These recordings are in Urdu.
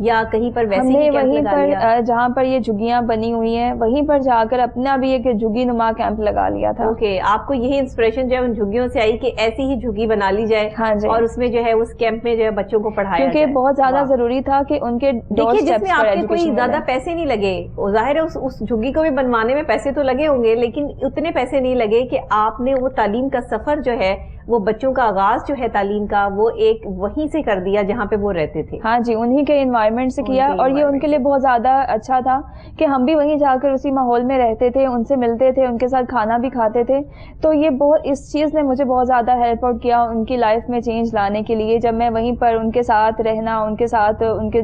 یا کہیں پر ویسے ہم نے ہی کیمپ وہیں لگا لیا؟ پر جہاں پر یہ جھگیاں بنی ہوئی ہیں وہیں پر جا کر اپنا بھی ایک جھگی نما کیمپ لگا لیا تھا. اوکے، آپ کو یہی انسپریشن جو ہے ان جھگیوں سے آئی کہ ایسی ہی جھگی بنا لی جائے ہاں جی، اور اس میں جو ہے اس کیمپ میں جو ہے بچوں کو پڑھایا جائے. کیونکہ بہت زیادہ ضروری تھا کہ ان کے ڈور دیکھیے، جس میں سٹیپس پر آپ کے کوئی ایجوکیشن زیادہ ملے. پیسے نہیں لگے، ظاہر ہے اس جھگی کو بھی بنوانے میں پیسے تو لگے ہوں گے، لیکن اتنے پیسے نہیں لگے کہ آپ نے وہ تعلیم کا سفر جو ہے وہ بچوں کا آغاز جو ہے تعلیم کا وہ ایک وہیں سے کر دیا جہاں پہ وہ رہتے تھے. ہاں جی، انہی کے انوائرمنٹ سے کیا اور یہ ان کے لیے بہت زیادہ اچھا تھا کہ ہم بھی وہیں جا کر اسی ماحول میں رہتے تھے، ان سے ملتے تھے، ان کے ساتھ کھانا بھی کھاتے تھے. تو یہ بہت اس چیز نے مجھے بہت زیادہ ہیلپ آؤٹ کیا ان کی لائف میں چینج لانے کے لیے. جب میں وہیں پر ان کے ساتھ رہنا، ان کے ساتھ ان کے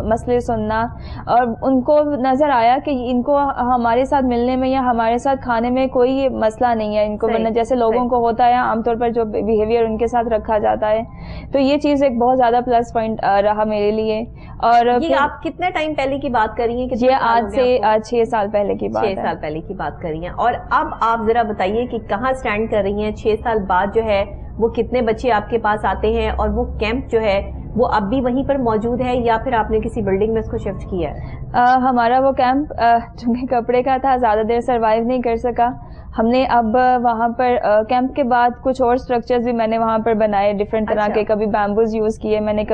مسئلے سننا اور ان کو نظر آیا کہ ان کو ہمارے ساتھ ملنے میں یا ہمارے ساتھ کھانے میں کوئی مسئلہ نہیں ہے ان کو، ورنہ جیسے لوگوں کو ہوتا ہے عام طور پر جو بیہیویئر ان کے ساتھ رکھا جاتا ہے. تو یہ چیز ایک بہت زیادہ پلس پوائنٹ رہا میرے لیے. اور یہ آپ کتنے ٹائم پہلے کی بات کر رہی ہیں؟ یہ آج سے 6 سال پہلے کی بات ہے. 6 سال پہلے کی بات کر رہی ہیں. اور اب آپ ذرا بتائیے کہ کہاں سٹینڈ کر رہی ہیں 6 سال بعد جو ہے وہ کتنے بچے آپ کے پاس آتے ہیں اور وہ کیمپ جو ہے وہ اب بھی وہیں پر موجود ہے یا پھر آپ نے کسی بلڈنگ میں اس کو شفٹ کیا ہے؟ ہمارا وہ کیمپ چونکہ کپڑے کا تھا زیادہ دیر سروائیو نہیں کر سکا. ہم نے اب وہاں پر کیمپ کے بعد کچھ اور سٹرکچرز بھی میں نے وہاں پر بنائے ڈفرینٹ طرح کے. کبھی بیمبوز یوز کیے میں نے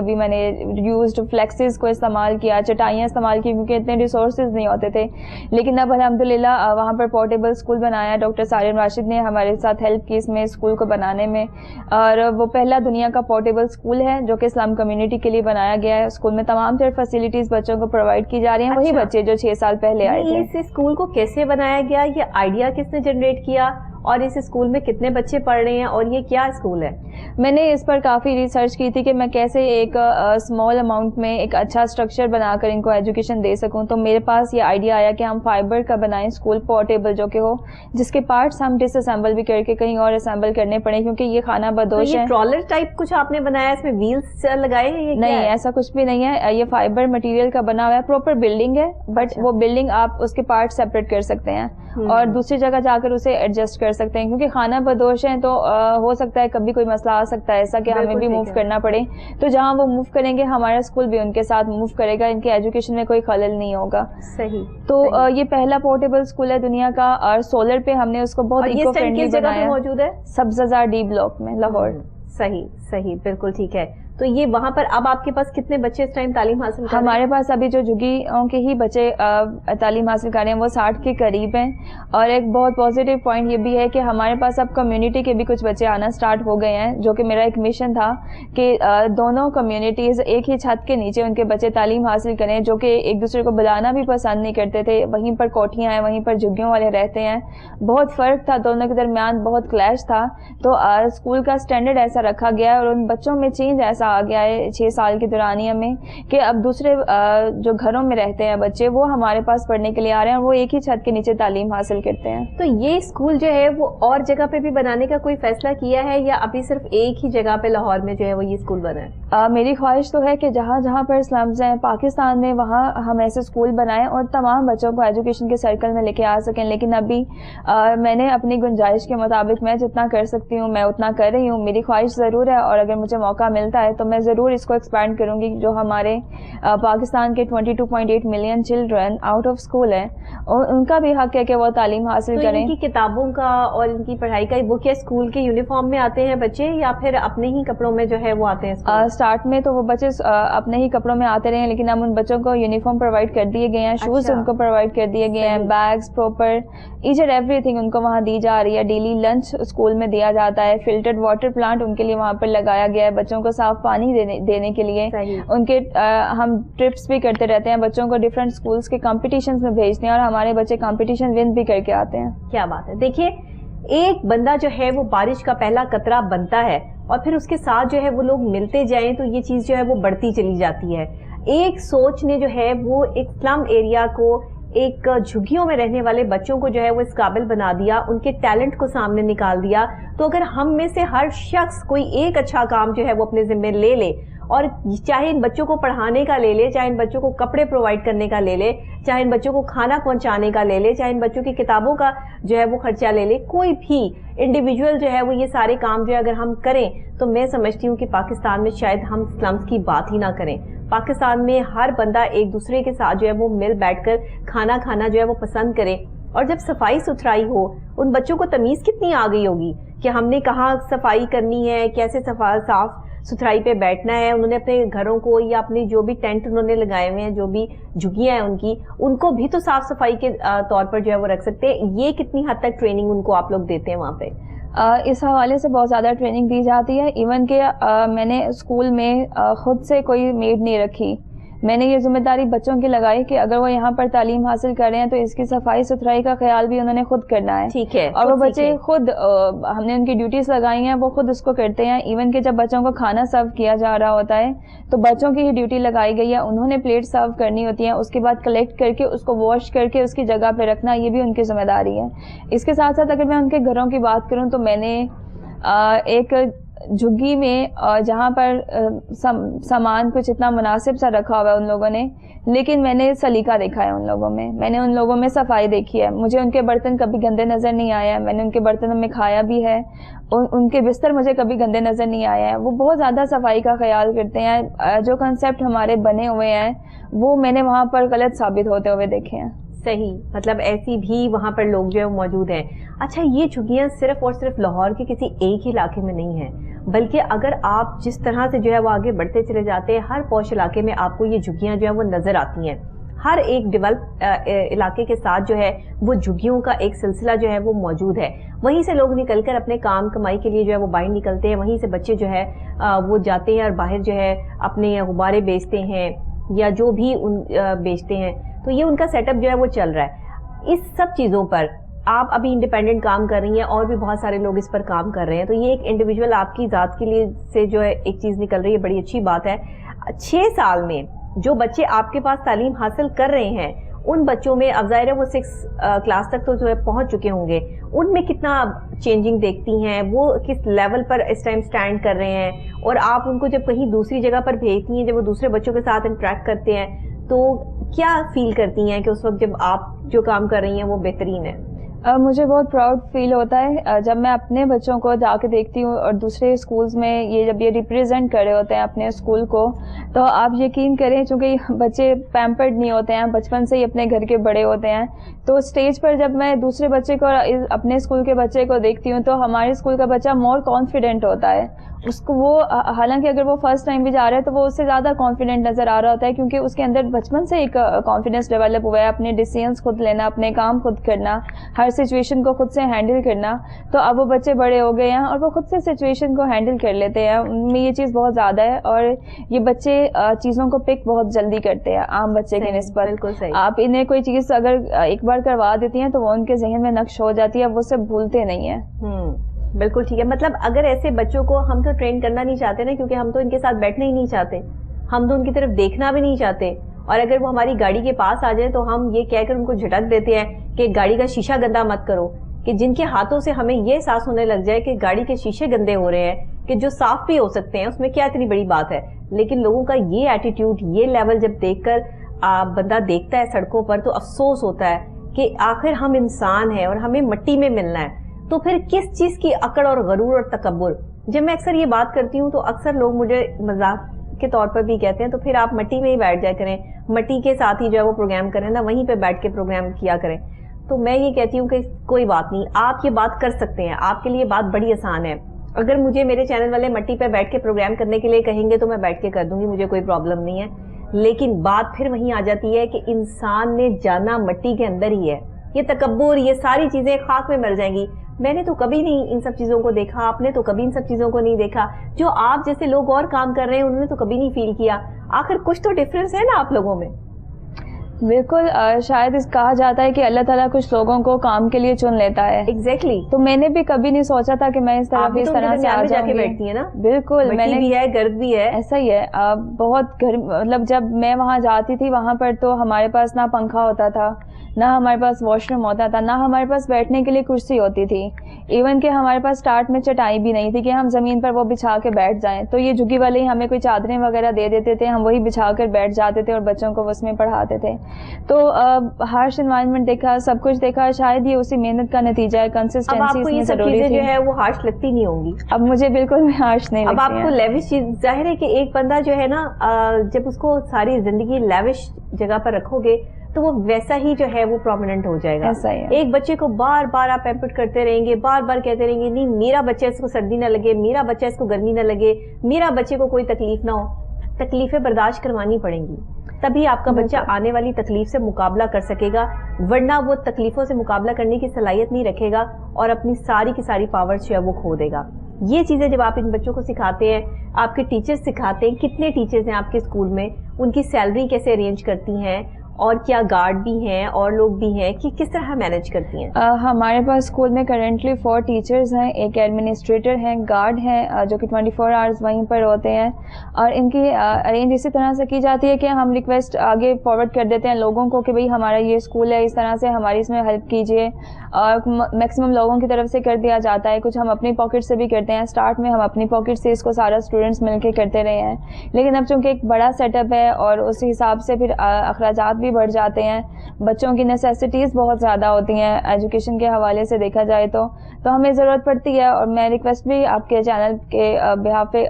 یوزڈ فلیکسز کو استعمال کیا، چٹائیاں استعمال کی کیونکہ اتنے ریسورسز نہیں ہوتے تھے. لیکن اب الحمدللہ وہاں پر پورٹیبل اسکول بنایا. ڈاکٹر سارن راشد نے ہمارے ساتھ ہیلپ کی اس میں اسکول کو بنانے میں، اور وہ پہلا دنیا کا پورٹیبل اسکول ہے جو کہ اسلام کمیونٹی کے لیے بنایا گیا ہے. اسکول میں تمام تر فیسلٹیز بچوں کو پرووائڈ کی جا رہی ہیں. وہی بچے جو 6 سال پہلے آئے تھے. اس اسکول کو کیسے بنایا گیا؟ یہ آئیڈیا کس نے جنریٹ کیا اور اس اسکول میں کتنے بچے پڑھ رہے ہیں اور یہ کیا اسکول ہے؟ میں نے اس پر کافی ریسرچ کی تھی کہ میں کیسے ایک اسمال اماؤنٹ میں ایک اچھا اسٹرکچر بنا کر ان کو ایجوکیشن دے سکوں. تو میرے پاس یہ آئیڈیا آیا کہ ہم فائبر کا بنائیں اسکول پورٹیبل جو کہ ہو، جس کے پارٹس ہم ڈس اسمبل بھی کر کے کہیں اور اسمبل کرنے پڑے کیونکہ یہ خانہ بدوش ہے. یہ ٹرالر ٹائپ کچھ آپ نے بنایا، اس میں ویلز لگائے ہیں؟ نہیں، ایسا کچھ بھی نہیں ہے. یہ فائبر مٹیریل کا بنا ہوا ہے، پراپر بلڈنگ ہے بٹ وہ بلڈنگ آپ اس کے پارٹ سیپریٹ کر سکتے ہیں اور دوسری جگہ جا کر اسے ایڈجسٹ کر سکتے ہیں کیونکہ خانہ بدوش ہیں تو ہو سکتا ہے کبھی کوئی مسئلہ آ سکتا ہے ایسا کہ ہمیں بھی موو کرنا پڑے. تو جہاں وہ موو کریں گے ہمارا اسکول بھی ان کے ساتھ موو کرے گا، ان کے ایجوکیشن میں کوئی خلل نہیں ہوگا. صحیح. تو یہ پہلا پورٹیبل اسکول ہے دنیا کا اور سولر پہ ہم نے اس کو بہت ایکو فرینڈلی بنایا. موجود ہے سبززار ڈی بلاک میں لاہور. صحیح بالکل ٹھیک ہے. تو یہ وہاں پر اب آپ کے پاس کتنے بچے اس ٹائم تعلیم حاصل کر رہے ہیں؟ ہمارے پاس ابھی جو جھگیوں کے ہی بچے تعلیم حاصل کر رہے ہیں وہ 60 کے قریب ہیں. اور ایک بہت پازیٹیو پوائنٹ یہ بھی ہے کہ ہمارے پاس اب کمیونٹی کے بھی کچھ بچے آنا سٹارٹ ہو گئے ہیں، جو کہ میرا ایک مشن تھا کہ دونوں کمیونٹیز ایک ہی چھت کے نیچے ان کے بچے تعلیم حاصل کریں، جو کہ ایک دوسرے کو بلانا بھی پسند نہیں کرتے تھے. وہیں پر کوٹھیاں ہیں، وہیں پر جھگیوں والے رہتے ہیں، بہت فرق تھا دونوں کے درمیان، بہت کلیش تھا. تو اسکول کا اسٹینڈرڈ ایسا رکھا گیا ہے اور ان بچوں میں چینج ایسا آ گیا ہے 6 سال کی دورانیہ میں کہ اب دوسرے جو گھروں میں رہتے ہیں بچے وہ ہمارے پاس پڑھنے کے لیے آ رہے ہیں اور وہ ایک ہی چھت کے نیچے تعلیم حاصل کرتے ہیں. تو یہ اسکول جو ہے وہ اور جگہ پہ بھی بنانے کا کوئی فیصلہ کیا ہے یا ابھی صرف ایک ہی جگہ پہ لاہور میں جو ہے وہ یہ اسکول بنا ہے؟ میری خواہش تو ہے کہ جہاں جہاں پر سلمز ہیں پاکستان میں وہاں ہم ایسے اسکول بنائیں اور تمام بچوں کو ایجوکیشن کے سرکل میں لے کے آ سکیں. لیکن ابھی میں نے اپنی گنجائش کے مطابق میں جتنا کر سکتی ہوں میں اتنا کر رہی ہوں. میری خواہش ضرور ہے اور اگر مجھے موقع ملتا ہے تو میں ضرور اس کو ایکسپینڈ کروں گی. جو ہمارے پاکستان کے 22.8 million children out of school ہیں ان کا بھی حق ہے کہ وہ تعلیم حاصل کریں. ان کی کتابوں کا اور ان کی پڑھائی کا وہ کیا اسکول کے یونیفارم میں آتے ہیں بچے یا پھر اپنے ہی کپڑوں میں جو ہے وہ آتے ہیں؟ اسٹارٹ میں تو وہ بچے اپنے ہی کپڑوں میں آتے رہے ہیں لیکن اب ان بچوں کو یونیفارم پرووائڈ کر دیے گئے ہیں، شوز ان کو پرووائڈ کر دیے گئے ہیں، بیگس پراپر ایچ اینڈ ایوری تھنگ ان کو وہاں دی جا رہی ہے. ڈیلی لنچ اسکول میں دیا جاتا ہے، فلٹرڈ واٹر پلانٹ ان کے لیے وہاں پر لگایا گیا ہے بچوں کو صاف پانی دینے کے لیے. ان کے ہم ٹرپس بھی کرتے رہتے ہیں، بچوں کو ڈفرینٹ اسکولس کے کمپٹیشنز میں بھیجتے ہیں اور ہمارے بچے کمپٹیشن ون بھی کر کے آتے ہیں. کیا بات ہے. دیکھیے ایک بندہ جو ہے وہ بارش کا پہلا قطرہ بنتا ہے اور پھر اس کے ساتھ جو ہے وہ لوگ ملتے جائیں تو یہ چیز جو ہے وہ بڑھتی چلی جاتی ہے. ایک سوچ نے جو ہے وہ ایک سلم ایریا کو، ایک جھگیوں میں رہنے والے بچوں کو جو ہے وہ اس قابل بنا دیا، ان کے ٹیلنٹ کو سامنے نکال دیا. تو اگر ہم میں سے ہر شخص کوئی ایک اچھا کام جو ہے وہ اپنے ذمہ لے لے اور چاہے ان بچوں کو پڑھانے کا لے لے، چاہے ان بچوں کو کپڑے پرووائڈ کرنے کا لے لے، چاہے ان بچوں کو کھانا پہنچانے کا لے لے، چاہے ان بچوں کی کتابوں کا جو ہے وہ خرچہ لے لے، کوئی بھی انڈیویجول جو ہے وہ یہ سارے کام جو ہے اگر ہم کریں تو میں سمجھتی ہوں کہ پاکستان میں شاید ہم سلمز کی بات ہی نہ کریں. پاکستان میں ہر بندہ ایک دوسرے کے ساتھ جو ہے وہ مل بیٹھ کر کھانا کھانا جو ہے وہ پسند کرے, اور جب صفائی ستھرائی ہو, ان بچوں کو تمیز کتنی آ گئی ہوگی کہ ہم نے کہاں صفائی کرنی ہے, کیسے صاف ستھرائی پہ بیٹھنا ہے. انہوں نے اپنے گھروں کو یا اپنے جو بھی ٹینٹ انہوں نے لگائے ہوئے ہیں, جو بھی جھگیاں ہیں ان کو بھی تو صاف صفائی کے طور پر جو ہے وہ رکھ سکتے ہیں. یہ کتنی حد تک ٹریننگ ان کو آپ لوگ دیتے ہیں وہاں پہ؟ اس حوالے سے بہت زیادہ ٹریننگ دی جاتی ہے. ایون کہ میں نے اسکول میں خود سے کوئی میڈ نہیں رکھی. میں نے یہ ذمہ داری بچوں کی لگائی کہ اگر وہ یہاں پر تعلیم حاصل کر رہے ہیں تو اس کی صفائی ستھرائی کا خیال بھی انہوں نے خود کرنا ہے. ٹھیک ہے. اور وہ بچے خود, ہم نے ان کی ڈیوٹیز لگائی ہیں, وہ خود اس کو کرتے ہیں. ایون کہ جب بچوں کو کھانا سرو کیا جا رہا ہوتا ہے تو بچوں کی ہی ڈیوٹی لگائی گئی ہے. انہوں نے پلیٹ سرو کرنی ہوتی ہیں, اس کے بعد کلیکٹ کر کے اس کو واش کر کے اس کی جگہ پہ رکھنا, یہ بھی ان کی ذمہ داری ہے. اس کے ساتھ ساتھ اگر میں ان کے گھروں کی بات کروں تو میں نے ایک جھگی میں جہاں پر سامان کچھ اتنا مناسب سا رکھا ہوا ہے ان لوگوں نے, لیکن میں نے سلیقہ دیکھا ہے ان لوگوں میں. میں نے ان لوگوں میں صفائی دیکھی ہے. مجھے ان کے برتن کبھی گندے نظر نہیں آیا ہے. میں نے ان کے برتنوں میں کھایا بھی ہے. ان کے بستر مجھے کبھی گندے نظر نہیں آیا ہے. وہ بہت زیادہ صفائی کا خیال کرتے ہیں. جو کنسیپٹ ہمارے بنے ہوئے ہیں وہ میں نے وہاں پر غلط ثابت ہوتے ہوئے دیکھے ہیں. صحیح, مطلب ایسی بھی وہاں پر لوگ جو ہے موجود ہیں. اچھا, یہ جھگیاں صرف اور صرف لاہور کے کسی ایک علاقے میں نہیں ہیں, بلکہ اگر آپ جس طرح سے جو ہے وہ آگے بڑھتے چلے جاتے ہیں, ہر پوش علاقے میں آپ کو یہ جھگیاں جو ہے وہ نظر آتی ہیں. ہر ایک ڈیولپ علاقے کے ساتھ جو ہے وہ جھگیوں کا ایک سلسلہ جو ہے وہ موجود ہے. وہیں سے لوگ نکل کر اپنے کام کمائی کے لیے جو ہے وہ باہر نکلتے ہیں. وہیں سے بچے جو ہے وہ جاتے ہیں اور باہر جو ہے اپنے غبارے بیچتے ہیں یا جو بھی بیچتے ہیں. تو یہ ان کا سیٹ اپ جو ہے وہ چل رہا ہے. اس سب چیزوں پر آپ ابھی انڈیپینڈنٹ کام کر رہی ہیں, اور بھی بہت سارے لوگ اس پر کام کر رہے ہیں. تو یہ ایک انڈیویجول آپ کی ذات کے لیے سے جو ہے ایک چیز نکل رہی ہے, بڑی اچھی بات ہے. 6 سال میں جو بچے آپ کے پاس تعلیم حاصل کر رہے ہیں, ان بچوں میں اب ظاہر ہے وہ 6 کلاس تک تو جو ہے پہنچ چکے ہوں گے, ان میں کتنا چینجنگ دیکھتی ہیں, وہ کس لیول پر اس ٹائم سٹینڈ کر رہے ہیں, اور آپ ان کو جب کہیں دوسری جگہ پر بھیجتی ہیں, جب وہ دوسرے بچوں کے ساتھ انٹریکٹ کرتے ہیں, تو کیا فیل کرتی ہیں کہ اس وقت جب آپ جو کام کر رہی ہیں وہ بہترین ہے؟ مجھے بہت پراؤڈ فیل ہوتا ہے جب میں اپنے بچوں کو جا کے دیکھتی ہوں, اور دوسرے اسکولز میں یہ جب یہ ریپریزنٹ کر رہے ہوتے ہیں اپنے اسکول کو, تو آپ یقین کریں چونکہ بچے پیمپرڈ نہیں ہوتے ہیں, بچپن سے ہی اپنے گھر کے بڑے ہوتے ہیں, تو اسٹیج پر جب میں دوسرے بچے کو اپنے اسکول کے بچے کو دیکھتی ہوں تو ہمارے اسکول کا بچہ مور کانفیڈنٹ ہوتا ہے. اس کو وہ حالانکہ اگر وہ فرسٹ ٹائم بھی جا رہا ہے تو وہ اس سے زیادہ کانفیڈنٹ نظر آ رہا ہوتا ہے, کیونکہ اس کے اندر بچپن سے ایک کانفیڈنس ڈیولپ ہوا ہے, اپنے ڈیسیژنس خود لینا, اپنے کام خود کرنا, ہر سچویشن کو خود سے ہینڈل کرنا. تو اب وہ بچے بڑے ہو گئے ہیں اور وہ خود سے سچویشن کو ہینڈل کر لیتے ہیں. ان میں یہ چیز بہت زیادہ ہے, اور یہ بچے چیزوں کو پک بہت جلدی کرتے ہیں عام بچے کی نسبت. آپ انہیں کوئی چیز اگر ایک بار کروا دیتی ہیں تو وہ ان کے ذہن میں نقش ہو جاتی ہے, وہ اسے بھولتے نہیں ہیں. بالکل ٹھیک ہے. مطلب اگر ایسے بچوں کو ہم تو ٹرین کرنا نہیں چاہتے نا, کیونکہ ہم تو ان کے ساتھ بیٹھنا ہی نہیں چاہتے, ہم تو ان کی طرف دیکھنا بھی نہیں چاہتے, اور اگر وہ ہماری گاڑی کے پاس آ جائیں تو ہم یہ کہہ کر ان کو جھٹک دیتے ہیں کہ گاڑی کا شیشہ گندا مت کرو, کہ جن کے ہاتھوں سے ہمیں یہ احساس ہونے لگ جائے کہ گاڑی کے شیشے گندے ہو رہے ہیں, کہ جو صاف بھی ہو سکتے ہیں, اس میں کیا اتنی بڑی بات ہے. لیکن لوگوں کا یہ ایٹیٹیوڈ, یہ لیول جب دیکھ کر بندہ دیکھتا ہے سڑکوں پر, تو افسوس ہوتا ہے کہ آخر ہم انسان ہیں اور ہمیں مٹی میں ملنا ہے. تو پھر کس چیز کی اکڑ اور غرور اور تکبر. جب میں اکثر یہ بات کرتی ہوں تو اکثر لوگ مجھے مذاق کے طور پر بھی کہتے ہیں تو پھر آپ مٹی میں ہی بیٹھ جائے کریں, مٹی کے ساتھ ہی جو ہے وہ پروگرام کریں نا, وہیں پہ بیٹھ کے پروگرام کیا کریں. تو میں یہ کہتی ہوں کہ کوئی بات نہیں, آپ یہ بات کر سکتے ہیں, آپ کے لیے بات بڑی آسان ہے. اگر مجھے میرے چینل والے مٹی پہ بیٹھ کے پروگرام کرنے کے لیے کہیں گے تو میں بیٹھ کے کر دوں گی, مجھے کوئی پرابلم نہیں ہے. لیکن بات پھر وہیں آ جاتی ہے کہ انسان نے جانا مٹی کے اندر ہی ہے. یہ تکبر, یہ ساری چیزیں خاک میں مر جائیں گی. میں نے تو کبھی نہیں ان سب چیزوں کو دیکھا, آپ نے تو کبھی ان سب چیزوں کو نہیں دیکھا. جو آپ جیسے لوگ اور کام کر رہے ہیں انہوں نے تو کبھی نہیں فیل کیا. آخر کچھ تو ڈفرینس ہے نا آپ لوگوں میں. بالکل, شاید اس کہا جاتا ہے کہ اللہ تعالیٰ کچھ لوگوں کو کام کے لیے چن لیتا ہے. ایگزیکٹلی. تو میں نے بھی کبھی نہیں سوچا تھا کہ میں اس طرح سے آ جاؤں گی. بیٹھتی ہیں نا. بالکل, میں نے بھی ہے, گرد بھی ہے. ایسا ہی ہے. بہت مطلب جب میں وہاں جاتی تھی وہاں پر تو ہمارے پاس نہ پنکھا ہوتا تھا, نہ ہمارے پاس واش روم ہوتا تھا, نہ ہمارے پاس بیٹھنے کے لیے کرسی ہوتی تھی. ایون کہ ہمارے پاس اسٹارٹ میں چٹائی بھی نہیں تھی کہ ہم زمین پر وہ بچھا کے بیٹھ جائیں. تو یہ جھگی والے ہی ہمیں کوئی چادریں وغیرہ دے دیتے تھے, ہم وہی بچھا کر بیٹھ جاتے تھے اور بچوں کو اس میں پڑھاتے تھے. تو ہارش انوائرمنٹ دیکھا, سب کچھ دیکھا, شاید یہ اسی محنت کا نتیجہ ہے. کنسسٹنسی اس میں ضروری تھی. جو ہے وہ ہارش لگتی نہیں ہوں گی اب مجھے بالکل بھی ہارش نہیں لگتی. اب آپ کو لیوش چیز, ظاہر ہے کہ ایک بندہ جو ہے نا جب اس کو ساری زندگی لیوش جگہ پر رکھو گے تو وہ ویسا ہی جو ہے وہ پرومیننٹ ہو جائے گا. ایک بچے کو بار بار آپ پیمپر کرتے رہیں گے, بار بار کہتے رہیں گے نہیں میرا بچہ اس کو سردی نہ لگے, میرا بچہ اس کو گرمی نہ لگے, میرا بچے کو کوئی تکلیف نہ ہو. تکلیفیں برداشت کروانی پڑیں گی, تبھی آپ کا بچہ آنے والی تکلیف سے مقابلہ کر سکے گا, ورنہ وہ تکلیفوں سے مقابلہ کرنے کی صلاحیت نہیں رکھے گا اور اپنی ساری کی ساری پاور جو ہے وہ کھو دے گا. یہ چیزیں جب آپ ان بچوں کو سکھاتے ہیں, آپ کے ٹیچرز سکھاتے ہیں, کتنے ٹیچرز ہیں آپ کے اسکول میں, ان کی سیلری کیسے ارینج کرتی ہیں, اور کیا گارڈ بھی ہیں اور لوگ بھی ہیں کہ کس طرح مینج کرتی ہیں؟ ہمارے پاس اسکول میں کرنٹلی 4 ٹیچرز ہیں, ایک ایڈمنسٹریٹر ہیں, گارڈ ہیں جو کہ 24 آورز وہیں پر ہوتے ہیں, اور ان کی ارینج اسی طرح سے کی جاتی ہے کہ ہم ریکویسٹ آگے فارورڈ کر دیتے ہیں لوگوں کو کہ بھئی ہمارا یہ اسکول ہے, اس طرح سے ہماری اس میں ہیلپ کیجیے, اور میکسیمم لوگوں کی طرف سے کر دیا جاتا ہے. کچھ ہم اپنی پاکٹ سے بھی کرتے ہیں, اسٹارٹ میں ہم اپنی پاکٹ سے اس کو سارا اسٹوڈنٹس مل کے کرتے رہے ہیں, لیکن اب چونکہ ایک بڑا سیٹ اپ ہے اور اس حساب سے پھر اخراجات بھی بڑھ جاتے ہیں, بچوں کی نیسیسٹیز بہت زیادہ ہوتی ہیں ایجوکیشن کے حوالے سے دیکھا جائے تو ہمیں ضرورت پڑتی ہے. اور میں ریکویسٹ بھی آپ کے چینل کے بہاف پہ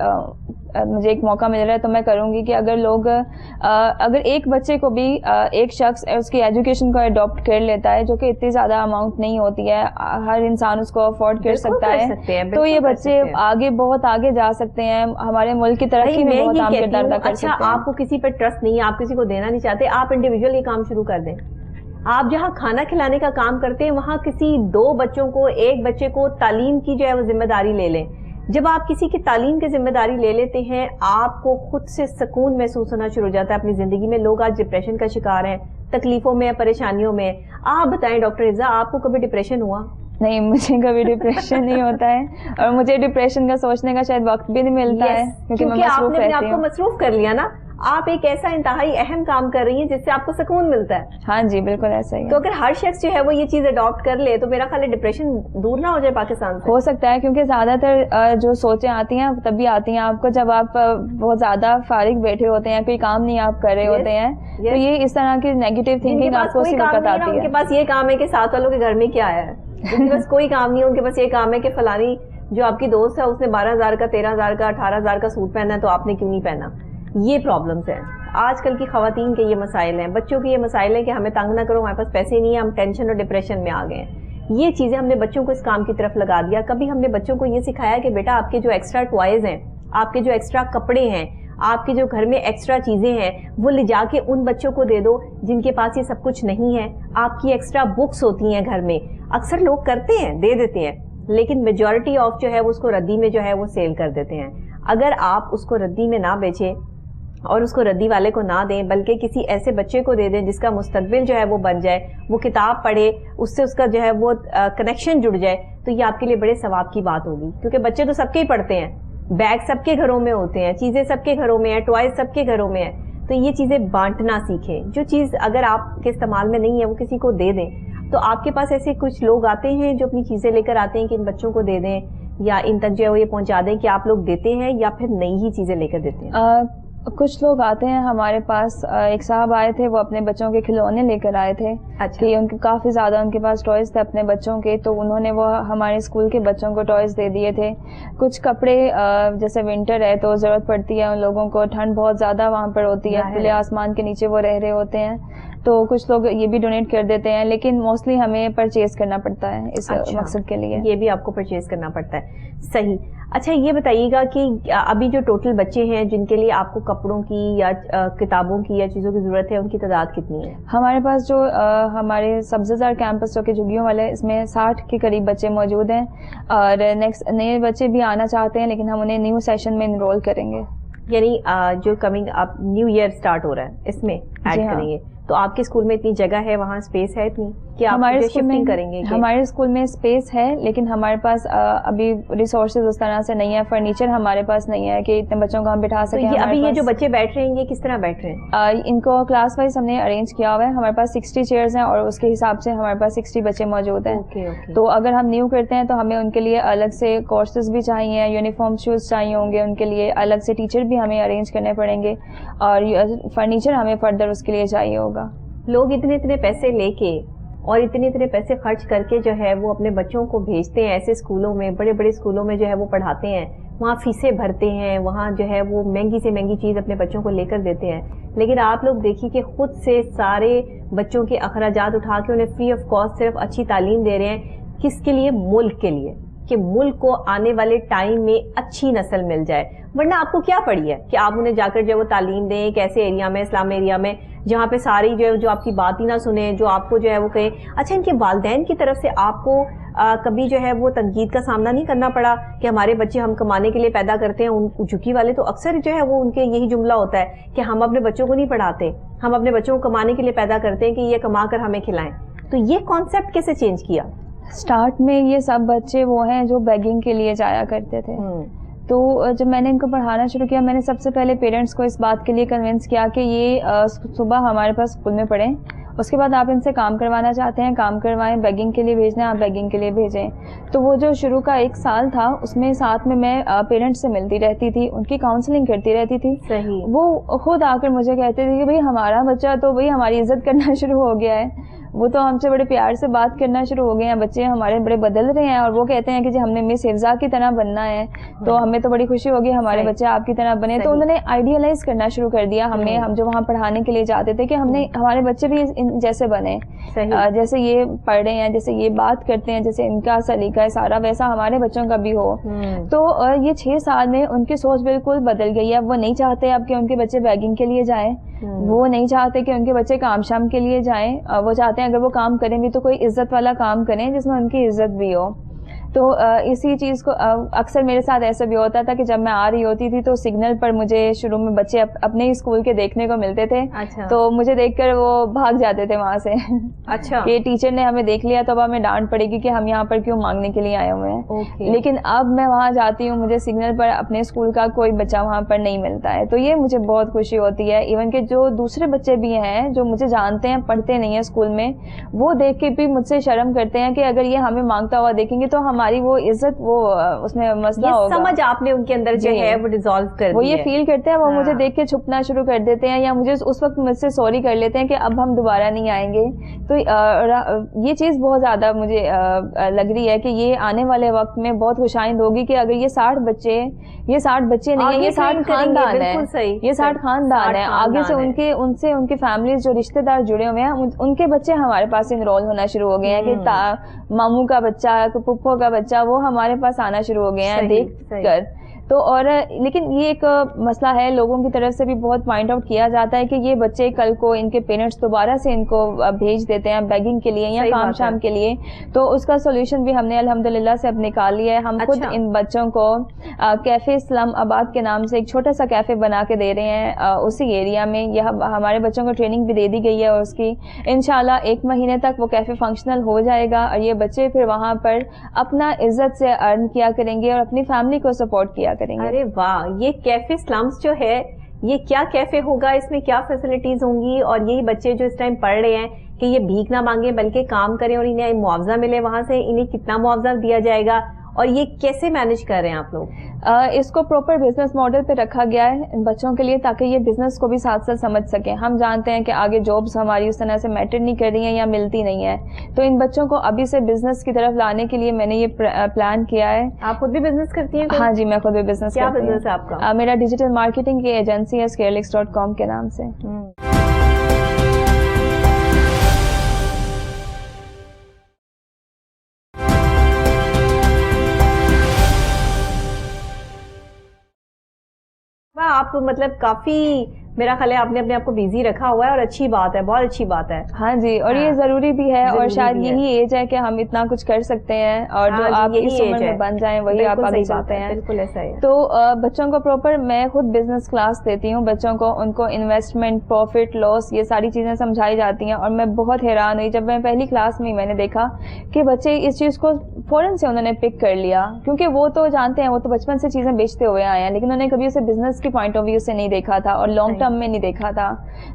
مجھے ایک موقع مل رہا ہے تو میں کروں گی کہ اگر ایک بچے کو بھی ایک شخص اس کی ایجوکیشن کو اڈاپٹ کر لیتا ہے, جو کہ اتنی زیادہ اماؤنٹ نہیں ہوتی ہے, ہر انسان اس کو افورڈ کر سکتا ہے, تو یہ بچے آگے بہت آگے جا سکتے ہیں, ہمارے ملک کی ترقی میں بہت اہم کردار ادا کر سکتے ہیں. اچھا, آپ کو کسی پر ٹرسٹ نہیں ہے, آپ کسی کو دینا نہیں چاہتے, آپ انڈیویجول یہ کام شروع کر دیں. آپ جہاں کھانا کھلانے کا کام کرتے ہیں وہاں کسی 2 بچوں کو, ایک بچے کو تعلیم کی جو ہے وہ ذمہ داری لے لیں. جب آپ کسی کی تعلیم کی ذمہ داری لے لیتے ہیں, آپ کو خود سے سکون محسوس ہونا شروع ہو جاتا ہے اپنی زندگی میں. لوگ آج ڈپریشن کا شکار ہیں, تکلیفوں میں, پریشانیوں میں. آپ بتائیں ڈاکٹر عزہ, آپ کو کبھی ڈپریشن ہوا؟ نہیں, مجھے کبھی ڈپریشن نہیں ہوتا ہے, اور مجھے ڈپریشن کا سوچنے کا شاید وقت بھی نہیں ملتا ہے کیونکہ میں مصروف رہتی ہوں. آپ کو مصروف کر لیا نا, آپ ایک ایسا انتہائی اہم کام کر رہی ہیں جس سے آپ کو سکون ملتا ہے. ہاں جی, بالکل ایسا ہی. تو اگر ہر شخص جو ہے وہ یہ چیز اڈاپٹ کر لے تو میرا خیال ہے ڈپریشن دور نہ ہو جائے پاکستان سے. ہو سکتا ہے, کیونکہ زیادہ تر جو سوچیں آتی ہیں تبھی آتی ہیں آپ کو جب آپ بہت زیادہ فارغ بیٹھے ہوتے ہیں, کوئی کام نہیں آپ کر رہے ہوتے ہیں, تو یہ اس طرح کی نیگیٹو تھنکنگ آپ کو اسی وقت آتی ہے. ان کے پاس یہ کام ہے کہ 7 والوں کے گھر میں کیا ہے, ان کے پاس کوئی کام نہیں ہے, ان کے پاس یہ کام ہے کہ فلانی جو آپ کی دوست ہے اس نے 12,000 کا, 13,000 کا, 18,000 کا سوٹ پہنا ہے تو آپ نے کیوں نہیں پہنا. یہ پرابلمس ہیں آج کل کی خواتین کے, یہ مسائل ہیں, بچوں کے یہ مسائل ہیں کہ ہمیں تنگ نہ کرو, ہمارے پاس پیسے نہیں ہیں, ہم ٹینشن اور ڈپریشن میں آ گئے ہیں. یہ چیزیں ہم نے بچوں کو اس کام کی طرف لگا دیا. کبھی ہم نے بچوں کو یہ سکھایا کہ بیٹا آپ کے جو ایکسٹرا ٹوائز ہیں, آپ کے جو ایکسٹرا کپڑے ہیں, آپ کے جو گھر میں ایکسٹرا چیزیں ہیں, وہ لے جا کے ان بچوں کو دے دو جن کے پاس یہ سب کچھ نہیں ہے. آپ کی ایکسٹرا بکس ہوتی ہیں گھر میں, اکثر لوگ کرتے ہیں, دے دیتے ہیں, لیکن میجورٹی آف جو ہے وہ اس کو ردی میں جو ہے وہ سیل کر دیتے ہیں. اگر آپ اس کو ردی میں نہ بیچیں اور اس کو ردی والے کو نہ دیں, بلکہ کسی ایسے بچے کو دے دیں جس کا مستقبل جو ہے وہ بن جائے, وہ کتاب پڑھے, اس سے اس کا جو ہے وہ کنیکشن جڑ جائے, تو یہ آپ کے لیے بڑے ثواب کی بات ہوگی. کیونکہ بچے تو سب کے ہی پڑھتے ہیں, بیگ سب کے گھروں میں ہوتے ہیں, چیزیں سب کے گھروں میں ہیں, ٹوائز سب کے گھروں میں ہیں, تو یہ چیزیں بانٹنا سیکھیں. جو چیز اگر آپ کے استعمال میں نہیں ہے وہ کسی کو دے دیں. تو آپ کے پاس ایسے کچھ لوگ آتے ہیں جو اپنی چیزیں لے کر آتے ہیں کہ ان بچوں کو دے دیں, یا ان تک جو ہے وہ یہ پہنچا دیں کہ آپ لوگ دیتے ہیں, یا پھر نئی ہی چیزیں لے کر دیتے ہیں؟ کچھ لوگ آتے ہیں ہمارے پاس. ایک صاحب آئے تھے, وہ اپنے بچوں کے کھلونے لے کر آئے تھے. اچھا. کہ ان کے کافی زیادہ ان کے پاس ٹوائز تھے اپنے بچوں کے, تو انہوں نے وہ ہمارے اسکول کے بچوں کو ٹوائز دے دیے تھے. کچھ کپڑے, جیسے ونٹر ہے تو ضرورت پڑتی ہے ان لوگوں کو, ٹھنڈ بہت زیادہ وہاں پر ہوتی ہے, کھلے آسمان کے نیچے وہ رہ رہے ہوتے ہیں, تو کچھ لوگ یہ بھی ڈونیٹ کر دیتے ہیں, لیکن موسٹلی ہمیں پرچیز کرنا پڑتا ہے اس مقصد کے لیے. یہ بھی آپ کو پرچیز کرنا پڑتا ہے, صحیح. اچھا, یہ بتائیے گا کہ ابھی جو ٹوٹل بچے ہیں جن کے لیے آپ کو کپڑوں کی یا کتابوں کی یا چیزوں کی ضرورت ہے, ان کی تعداد کتنی ہے؟ ہمارے پاس جو ہمارے سبززار کیمپس جو کہ جھگیوں والے, اس میں 60 کے قریب بچے موجود ہیں, اور نیکسٹ نئے بچے بھی آنا چاہتے ہیں, لیکن ہم انہیں نیو سیشن میں انرول کریں گے. یعنی جو کمنگ اب نیو ایئر سٹارٹ ہو رہا ہے اس میں ایڈ کریں گے. تو آپ کے اسکول میں اتنی جگہ ہے, وہاں اسپیس ہے اتنی کہ آپ شفٹنگ کریں گے؟ ہمارے اسکول میں اسپیس ہے, لیکن ہمارے پاس ابھی ریسورسز اس طرح سے نہیں ہے, فرنیچر ہمارے پاس نہیں ہے کہ اتنے بچوں کو ہم بٹھا سکیں. ابھی یہ جو بچے بیٹھ رہے ہیں یہ کس طرح بیٹھ رہے ہیں؟ ان کو کلاس وائز ہم نے ارینج کیا ہوا ہے. ہمارے پاس 60 چیئرز ہیں, اور اس کے حساب سے ہمارے پاس 60 بچے موجود ہیں. تو اگر ہم نیو کرتے ہیں تو ہمیں ان کے لیے الگ سے کورسز بھی چاہیے, یونیفارم شوز چاہیے ہوں گے ان کے لیے, الگ سے ٹیچر بھی ہمیں ارینج کرنے پڑیں گے, اور فرنیچر ہمیں فردر اس کے لیے چاہیے ہوگا. لوگ اتنے اتنے پیسے لے کے اور اتنے اتنے پیسے خرچ کر کے جو ہے وہ اپنے بچوں کو بھیجتے ہیں ایسے اسکولوں میں, بڑے بڑے اسکولوں میں جو ہے وہ پڑھاتے ہیں, وہاں فیسیں بھرتے ہیں, وہاں جو ہے وہ مہنگی سے مہنگی چیز اپنے بچوں کو لے کر دیتے ہیں. لیکن آپ لوگ دیکھیے کہ خود سے سارے بچوں کے اخراجات اٹھا کے انہیں فری آف کاسٹ صرف اچھی تعلیم دے رہے ہیں. کس کے لیے؟ ملک کے لیے, کہ ملک کو آنے والے ٹائم میں اچھی نسل مل جائے. ورنہ آپ کو کیا پڑی ہے کہ آپ انہیں جا کر جو وہ تعلیم دیں ایک ایسے ایریا میں, اسلام ایریا میں, جہاں پہ ساری جو آپ کی بات ہی نہ سنیں, جو آپ کو جو ہے وہ کہیں. اچھا, ان کے والدین کی طرف سے آپ کو کبھی جو ہے وہ تنقید کا سامنا نہیں کرنا پڑا کہ ہمارے بچے ہم کمانے کے لیے پیدا کرتے ہیں؟ ان جھکی والے تو اکثر جو ہے وہ ان کے یہی جملہ ہوتا ہے کہ ہم اپنے بچوں کو نہیں پڑھاتے, ہم اپنے بچوں کو کمانے کے لیے پیدا کرتے ہیں کہ یہ کما کر ہمیں کھلائیں. تو یہ کانسیپٹ کیسے چینج کیا؟ اسٹارٹ میں یہ سب بچے وہ ہیں جو بیگنگ کے لیے جایا کرتے تھے. تو جب میں نے ان کو پڑھانا شروع کیا, میں نے سب سے پہلے پیرنٹس کو اس بات کے لیے کنونس کیا کہ یہ صبح ہمارے پاس اسکول میں پڑھیں, اس کے بعد آپ ان سے کام کروانا چاہتے ہیں کام کروائیں, بیگنگ کے لیے بھیجنا ہے آپ بیگنگ کے لیے بھیجیں. تو وہ جو شروع کا 1 سال تھا اس میں ساتھ میں پیرنٹس سے ملتی رہتی تھی, ان کی کاؤنسلنگ کرتی رہتی تھی. صحیح. وہ خود آ کر مجھے کہتے تھے کہ بھائی ہمارا بچہ تو بھائی ہماری عزت کرنا شروع ہو گیا ہے, وہ تو ہم سے بڑے پیار سے بات کرنا شروع ہو گئے ہیں, بچے ہمارے بڑے بدل رہے ہیں, اور وہ کہتے ہیں کہ جی ہم نے مس حفظہ کی طرح بننا ہے, تو ہمیں تو بڑی خوشی ہوگی ہمارے بچے آپ کی طرح بنے. تو انہوں نے آئیڈیالائز کرنا شروع کر دیا ہمیں, ہم جو وہاں پڑھانے کے لیے جاتے تھے کہ ہمارے بچے بھی جیسے بنے, جیسے یہ پڑھ رہے ہیں, جیسے یہ بات کرتے ہیں, جیسے ان کا سلیقہ ہے سارا ویسا ہمارے بچوں کا بھی ہو. تو یہ 6 سال میں ان کی سوچ بالکل بدل گئی ہے. وہ نہیں چاہتے اب کہ ان کے بچے بیگنگ کے لیے جائیں, وہ نہیں چاہتے کہ ان کے بچے کام شام کے لیے جائیں, وہ چاہتے ہیں اگر وہ کام کریں بھی تو کوئی عزت والا کام کریں جس میں ان کی عزت بھی ہو. تو اسی چیز کو اکثر میرے ساتھ ایسا بھی ہوتا تھا کہ جب میں آ رہی ہوتی تھی تو سگنل پر مجھے شروع میں بچے اپنے ہی اسکول کے دیکھنے کو ملتے تھے. تو مجھے دیکھ کر وہ بھاگ جاتے تھے وہاں سے. اچھا, کہ ٹیچر نے ہمیں دیکھ لیا تو اب ہمیں ڈانٹ پڑے گی کہ ہم یہاں پر کیوں مانگنے کے لیے آئے ہوئے ہیں. لیکن اب میں وہاں جاتی ہوں, مجھے سگنل پر اپنے اسکول کا کوئی بچہ وہاں پر نہیں ملتا ہے, تو یہ مجھے بہت خوشی ہوتی ہے. ایون کہ جو دوسرے بچے بھی ہیں جو مجھے جانتے ہیں, پڑھتے نہیں ہیں اسکول میں, وہ دیکھ کے بھی مجھ سے شرم کرتے ہیں کہ اگر یہ ہمیں مانگتا ہوا دیکھیں گے تو ہماری وہ عزت وہ اس میں مسئلہ ہوگا. سمجھ آپ نے ان کے اندر جو ہے وہ ڈیزالو کر دی, وہ یہ فیل کرتے ہیں, وہ مجھے دیکھ کے چھپنا شروع کر دیتے ہیں, یا مجھے اس وقت مجھ سے سوری کر لیتے ہیں کہ اب ہم دوبارہ نہیں آئیں گے. تو یہ چیز بہت زیادہ مجھے لگ رہی ہے کہ یہ آنے والے وقت میں بہت خوشائند ہوگی کہ اگر یہ 60 بچے نہیں ہیں, یہ 60 خاندان ہے, یہ 60 خاندان ہے, آگے سے ان کے فیملیز جو رشتے دار جڑے ہوئے ہیں ان کے بچے ہمارے پاس انرول ہونا شروع ہو گئے ہیں, کہ ماموں کا بچہ, پپھو کا بچہ, وہ ہمارے پاس آنا شروع ہو گئے ہیں دیکھ کر. تو اور لیکن یہ ایک مسئلہ ہے, لوگوں کی طرف سے بھی بہت پوائنٹ آؤٹ کیا جاتا ہے کہ یہ بچے کل کو ان کے پیرنٹس دوبارہ سے ان کو بھیج دیتے ہیں بیگنگ کے لیے یا کام شام کے لیے. تو اس کا سولوشن بھی ہم نے الحمدللہ سے اب نکال لیا ہے. ہم خود ان بچوں کو کیفے اسلام آباد کے نام سے ایک چھوٹا سا کیفے بنا کے دے رہے ہیں اسی ایریا میں. یہ ہمارے بچوں کو ٹریننگ بھی دے دی گئی ہے, اور اس کی انشاءاللہ 1 مہینے تک وہ کیفے فنکشنل ہو جائے گا, اور یہ بچے پھر وہاں پر اپنا عزت سے ارن کیا کریں گے اور اپنی فیملی کو سپورٹ کیا کریں گے. ارے واہ, یہ کیفے سلمز جو ہے یہ کیا کیفے ہوگا, اس میں کیا فیسلٹیز ہوں گی, اور یہی بچے جو اس ٹائم پڑھ رہے ہیں کہ یہ بھیک نہ مانگیں بلکہ کام کریں اور انہیں معاوضہ ملے, وہاں سے انہیں کتنا معاوضہ دیا جائے گا, اور یہ کیسے مینج کر رہے ہیں آپ لوگ؟ اس کو پراپر بزنس ماڈل پہ رکھا گیا ہے ان بچوں کے لیے, تاکہ یہ بزنس کو بھی ساتھ ساتھ سمجھ سکیں. ہم جانتے ہیں کہ آگے جابس ہماری اس طرح سے میٹر نہیں کر رہی ہیں یا ملتی نہیں ہیں, تو ان بچوں کو ابھی سے بزنس کی طرف لانے کے لیے میں نے یہ پلان کیا ہے. آپ خود بھی بزنس کرتی ہیں؟ ہاں جی, میں خود بھی بزنس کرتی ہوں. کیا بزنس ہے آپ کا؟ میرا ڈیجیٹل مارکیٹنگ کی ایجنسی ہے scarelix.com کے نام سے. آپ مطلب کافی, میرا خیال ہے آپ نے اپنے آپ کو بیزی رکھا ہوا ہے, اور اچھی بات ہے, بہت اچھی بات ہے. ہاں جی, اور یہ ضروری بھی ہے, اور شاید یہی ایج ہے کہ ہم اتنا کچھ کر سکتے ہیں, اور جو آپ اس عمر میں بن جائیں وہی آپ آگے چاہتے ہیں. بالکل ایسا ہے. تو بچوں کو پراپر میں خود بزنس کلاس دیتی ہوں بچوں کو, ان کو انویسٹمنٹ, پروفٹ, لاس, یہ ساری چیزیں سمجھائی جاتی ہیں. اور میں بہت حیران ہوئی جب میں پہلی کلاس میں نے دیکھا کہ بچے اس چیز کو فوراً سے انہوں نے پک کر لیا, کیونکہ وہ تو جانتے ہیں, وہ تو بچپن سے چیزیں بیچتے ہوئے آئے ہیں, لیکن انہوں نے کبھی اسے بزنس کی پوائنٹ آف ویو سے نہیں دیکھا تھا اور لانگ ٹرم میں نہیں دیکھا تھا.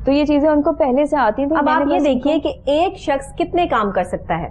تو یہ چیزیں ان کو پہلے سے آتی ہیں. اب آپ یہ دیکھیے کہ ایک شخص کتنے کام کر سکتا ہے.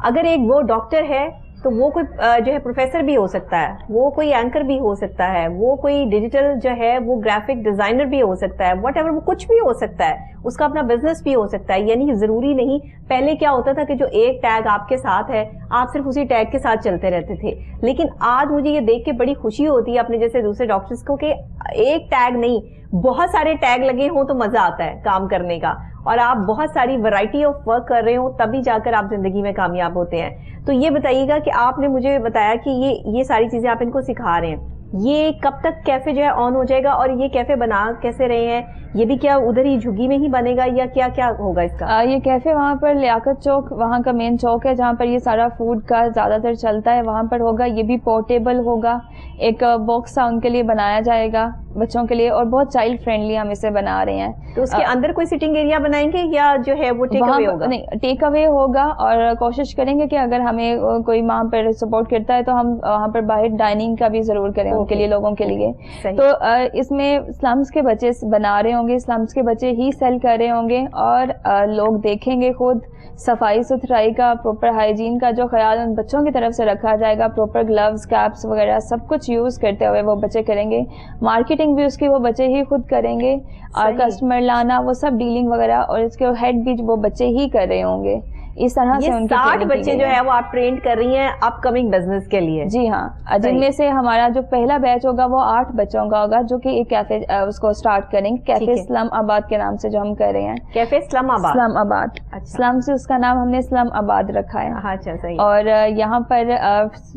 اگر ایک وہ ڈاکٹر ہے تو وہ کوئی جو ہے پروفیسر بھی ہو سکتا ہے, وہ کوئی اینکر بھی ہو سکتا ہے, وہ کوئی ڈیجیٹل جو ہے وہ گرافک ڈیزائنر بھی ہو سکتا ہے, واٹ ایور, وہ کچھ بھی ہو سکتا ہے, اس کا اپنا بزنس بھی ہو سکتا ہے. یعنی ضروری نہیں, پہلے کیا ہوتا تھا کہ جو ایک ٹیگ آپ کے ساتھ ہے آپ صرف اسی ٹیگ کے ساتھ چلتے رہتے تھے, لیکن آج مجھے یہ دیکھ کے بڑی خوشی ہوتی ہے اپنے جیسے دوسرے ڈاکٹرز کو کہ ایک ٹیگ نہیں, بہت سارے ٹیگ لگے ہوں تو مزہ آتا ہے کام کرنے کا, اور آپ بہت ساری ورائٹی آف ورک کر رہے ہوں تبھی جا کر آپ زندگی میں کامیاب ہوتے ہیں. تو یہ بتائیے گا کہ آپ نے مجھے بتایا کہ یہ ساری چیزیں آپ ان کو سکھا رہے ہیں, یہ کب تک کیفے جو ہے آن ہو جائے گا, اور یہ کیفے بنا کیسے رہے ہیں, یہ بھی کیا ادھر ہی جھگی میں ہی بنے گا یا کیا کیا ہوگا اس کا؟ یہ کیفے وہاں پر لیاقت چوک وہاں کا مین چوک ہے جہاں پر یہ سارا فوڈ کا زیادہ تر چلتا ہے, وہاں پر ہوگا. یہ بھی پورٹیبل ہوگا, ایک باکس ان کے لیے بنایا جائے گا بچوں کے لیے, اور بہت چائلڈ فرینڈلی ہم اسے بنا رہے ہیں. تو اس کے اندر کوئی سٹنگ ایریا بنائیں گے یا جو ہے وہ ٹیک اوے ہوگا؟ نہیں, ٹیک اوے ہوگا, اور کوشش کریں گے کہ اگر ہمیں کوئی وہاں پر سپورٹ کرتا ہے تو ہم وہاں پر باہر ڈائننگ کا بھی ضرور کریں ان کے لیے, لوگوں کے لیے. تو اس میں سلمز کے بچے بنا رہے ہوں گے, سلمز کے بچے ہی سیل کر رہے ہوں گے, اور لوگ دیکھیں گے خود صفائی ستھرائی کا, پراپر ہائیجین کا جو خیال ان بچوں کی طرف سے رکھا جائے گا, پراپر گلوز کیپس وغیرہ سب کچھ یوز کرتے ہوئے وہ بچے کریں گے. مارکیٹنگ بھی اس کی وہ بچے ہی خود کریں گے, اور کسٹمر لانا وہ سب ڈیلنگ وغیرہ, اور اس کے ہیڈ بھی وہ بچے ہی کر رہے ہوں گے. اس طرح سے ان کی 60 بچے جو ہے وہ آپ ٹرینڈ کر رہی ہیں اپ کمنگ بزنس کے لیے؟ جی ہاں, جن میں سے ہمارا جو پہلا بیچ ہوگا وہ 8 بچوں کا ہوگا جو کہ ایک کیفے اس کو سٹارٹ کریں گے, کیفے اسلام آباد کے نام سے جو ہم کر رہے ہیں. کیفے اسلام آباد؟ اسلام آباد, اسلام سے اس کا نام ہم نے اسلام آباد رکھا ہے. اچھا صحیح. اور یہاں پر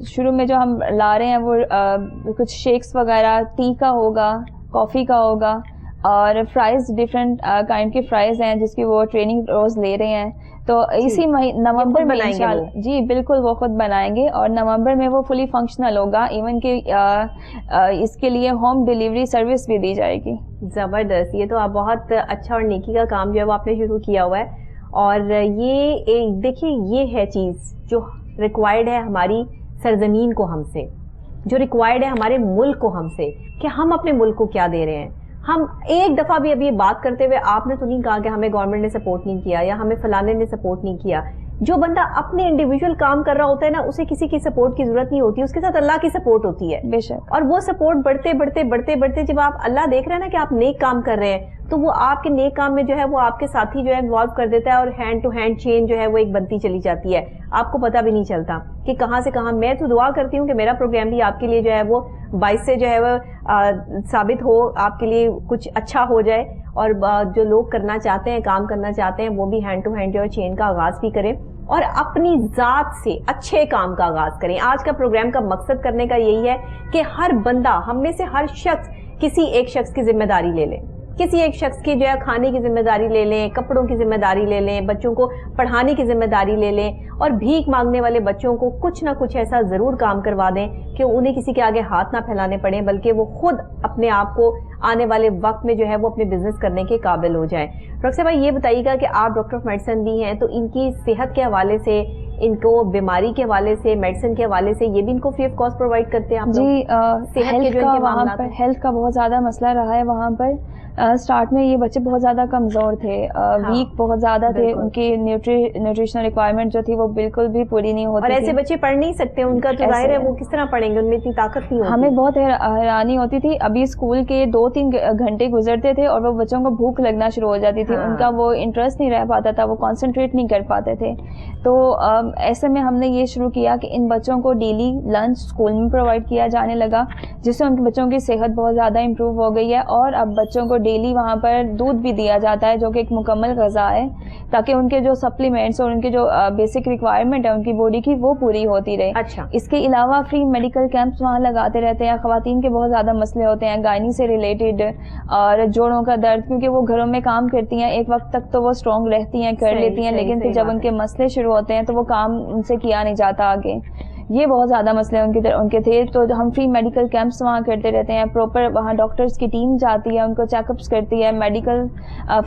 شروع میں جو ہم لا رہے ہیں وہ کچھ شیکس وغیرہ, ٹی کا ہوگا, کافی کا ہوگا, اور فرائز ڈفرینٹ کائنڈ کی فرائز ہیں جس کی وہ ٹریننگ روز لے رہے ہیں. تو اسی نومبر میں انشاءاللہ جی بالکل وہ خود بنائیں گے, اور نومبر میں وہ فلی فنکشنل ہوگا, ایون کہ اس کے لیے ہوم ڈیلیوری سروس بھی دی جائے گی. زبردست, یہ تو آپ بہت اچھا اور نیکی کا کام جو ہے وہ آپ نے شروع کیا ہوا ہے. اور یہ دیکھیے یہ ہے چیز جو ریکوائرڈ ہے ہماری سرزمین کو ہم سے, جو ریکوائرڈ ہے ہمارے ملک کو ہم سے, کہ ہم اپنے ملک کو کیا دے رہے ہیں. ہم ایک دفعہ بھی ابھی یہ بات کرتے ہوئے آپ نے تو نہیں کہا کہ ہمیں گورنمنٹ نے سپورٹ نہیں کیا یا ہمیں فلانے نے سپورٹ نہیں کیا. جو بندہ اپنے انڈیویجول کام کر رہا ہوتا ہے نا, اسے کسی کی سپورٹ کی ضرورت نہیں ہوتی, اس کے ساتھ اللہ کی سپورٹ ہوتی ہے بے شک. اور وہ سپورٹ بڑھتے بڑھتے بڑھتے بڑھتے جب آپ اللہ دیکھ رہے ہیں نا کہ آپ نیک کام کر رہے ہیں, تو وہ آپ کے نیک کام میں جو ہے وہ آپ کے ساتھی جو ہے انوالو کر دیتا ہے, اور ہینڈ ٹو ہینڈ چین جو ہے وہ ایک بنتی چلی جاتی ہے, آپ کو پتہ بھی نہیں چلتا کہ کہاں سے کہاں. میں تو دعا کرتی ہوں کہ میرا پروگرام بھی آپ کے لیے جو ہے وہ 22 سے جو ہے وہ ثابت ہو, آپ کے لیے کچھ اچھا ہو جائے, اور جو لوگ کرنا چاہتے ہیں, کام کرنا چاہتے ہیں, وہ بھی ہینڈ ٹو ہینڈ جو ہے چین کا آغاز بھی کریں, اور اپنی ذات سے اچھے کام کا آغاز کریں. آج کا پروگرام کا مقصد کرنے کا یہی ہے کہ ہر بندہ, ہم میں سے ہر شخص کسی ایک شخص کی ذمہ داری لے لے, کسی ایک شخص کی جو ہے کھانے کی ذمہ داری لے لیں, کپڑوں کی ذمہ داری لے لیں, بچوں کو پڑھانے کی ذمہ داری لے لیں, اور بھیک مانگنے والے بچوں کو کچھ نہ کچھ ایسا ضرور کام کروا دیں کہ انہیں کسی کے آگے ہاتھ نہ پھیلانے پڑیں, بلکہ وہ خود اپنے آپ کو آنے والے وقت میں جو ہے وہ اپنے بزنس کرنے کے قابل ہو جائیں. ڈاکٹر صاحب یہ بتائیے گا کہ آپ ڈاکٹر آف میڈیسن بھی ہیں, تو ان کی صحت کے حوالے سے, ان کو بیماری کے حوالے سے, میڈیسن کے حوالے سے, یہ بھی ان کو فری آف کاسٹ پرووائڈ کرتے ہیں آپ لوگ؟ جی, صحت کے جو ان کے معاملات ہیں, ہیلتھ کا بہت زیادہ مسئلہ رہا ہے وہاں پر. اسٹارٹ میں یہ بچے بہت زیادہ کمزور تھے, ویک بہت زیادہ تھے, ان کی نیوٹریشنل ریکوائرمنٹ جو تھی وہ بالکل بھی پوری نہیں ہوتی, اور ایسے بچے پڑھ نہیں سکتے, ان کا تو ظاہر ہے وہ کس طرح پڑھیں گے, ان میں اتنی طاقت نہیں ہوتی. ہمیں بہت حیرانی ہوتی تھی, ابھی اسکول کے 2-3 گھنٹے گزرتے تھے اور وہ بچوں کو بھوک لگنا شروع ہو جاتی تھی, ان کا وہ انٹرسٹ نہیں رہ پاتا تھا, وہ کانسنٹریٹ نہیں کر پاتے تھے. تو ایسے میں ہم نے یہ شروع کیا کہ ان بچوں کو ڈیلی لنچ اسکول میں پرووائڈ کیا جانے لگا, جس سے ان کے بچوں کی صحت بہت زیادہ امپروو ہو گئی ہے. اور اب بچوں کو ڈیلی وہاں پر دودھ بھی دیا جاتا ہے جو کہ ایک مکمل غذا ہے, تاکہ ان کے جو سپلیمنٹس اور ان کے جو بیسک ریکوائرمنٹ ہے ان کی باڈی کی وہ پوری ہوتی رہے. اچھا. اس کے علاوہ فری میڈیکل کیمپس وہاں لگاتے رہتے ہیں. خواتین کے بہت زیادہ مسئلے ہوتے ہیں گائنی سے ریلیٹڈ, اور جوڑوں کا درد, کیونکہ وہ گھروں میں کام کرتی ہیں, ایک وقت تک تو وہ اسٹرانگ رہتی ہیں, کر لیتی ہیں, لیکن پھر جب ان کے مسئلے شروع ہوتے ہیں تو وہ کام ان سے کیا نہیں جاتا آگے. یہ بہت زیادہ مسئلے ان کے تھے, تو ہم فری میڈیکل کیمپس وہاں کرتے رہتے ہیں. پراپر وہاں ڈاکٹرز کی ٹیم جاتی ہے, ان کو چیک اپس کرتی ہے, medical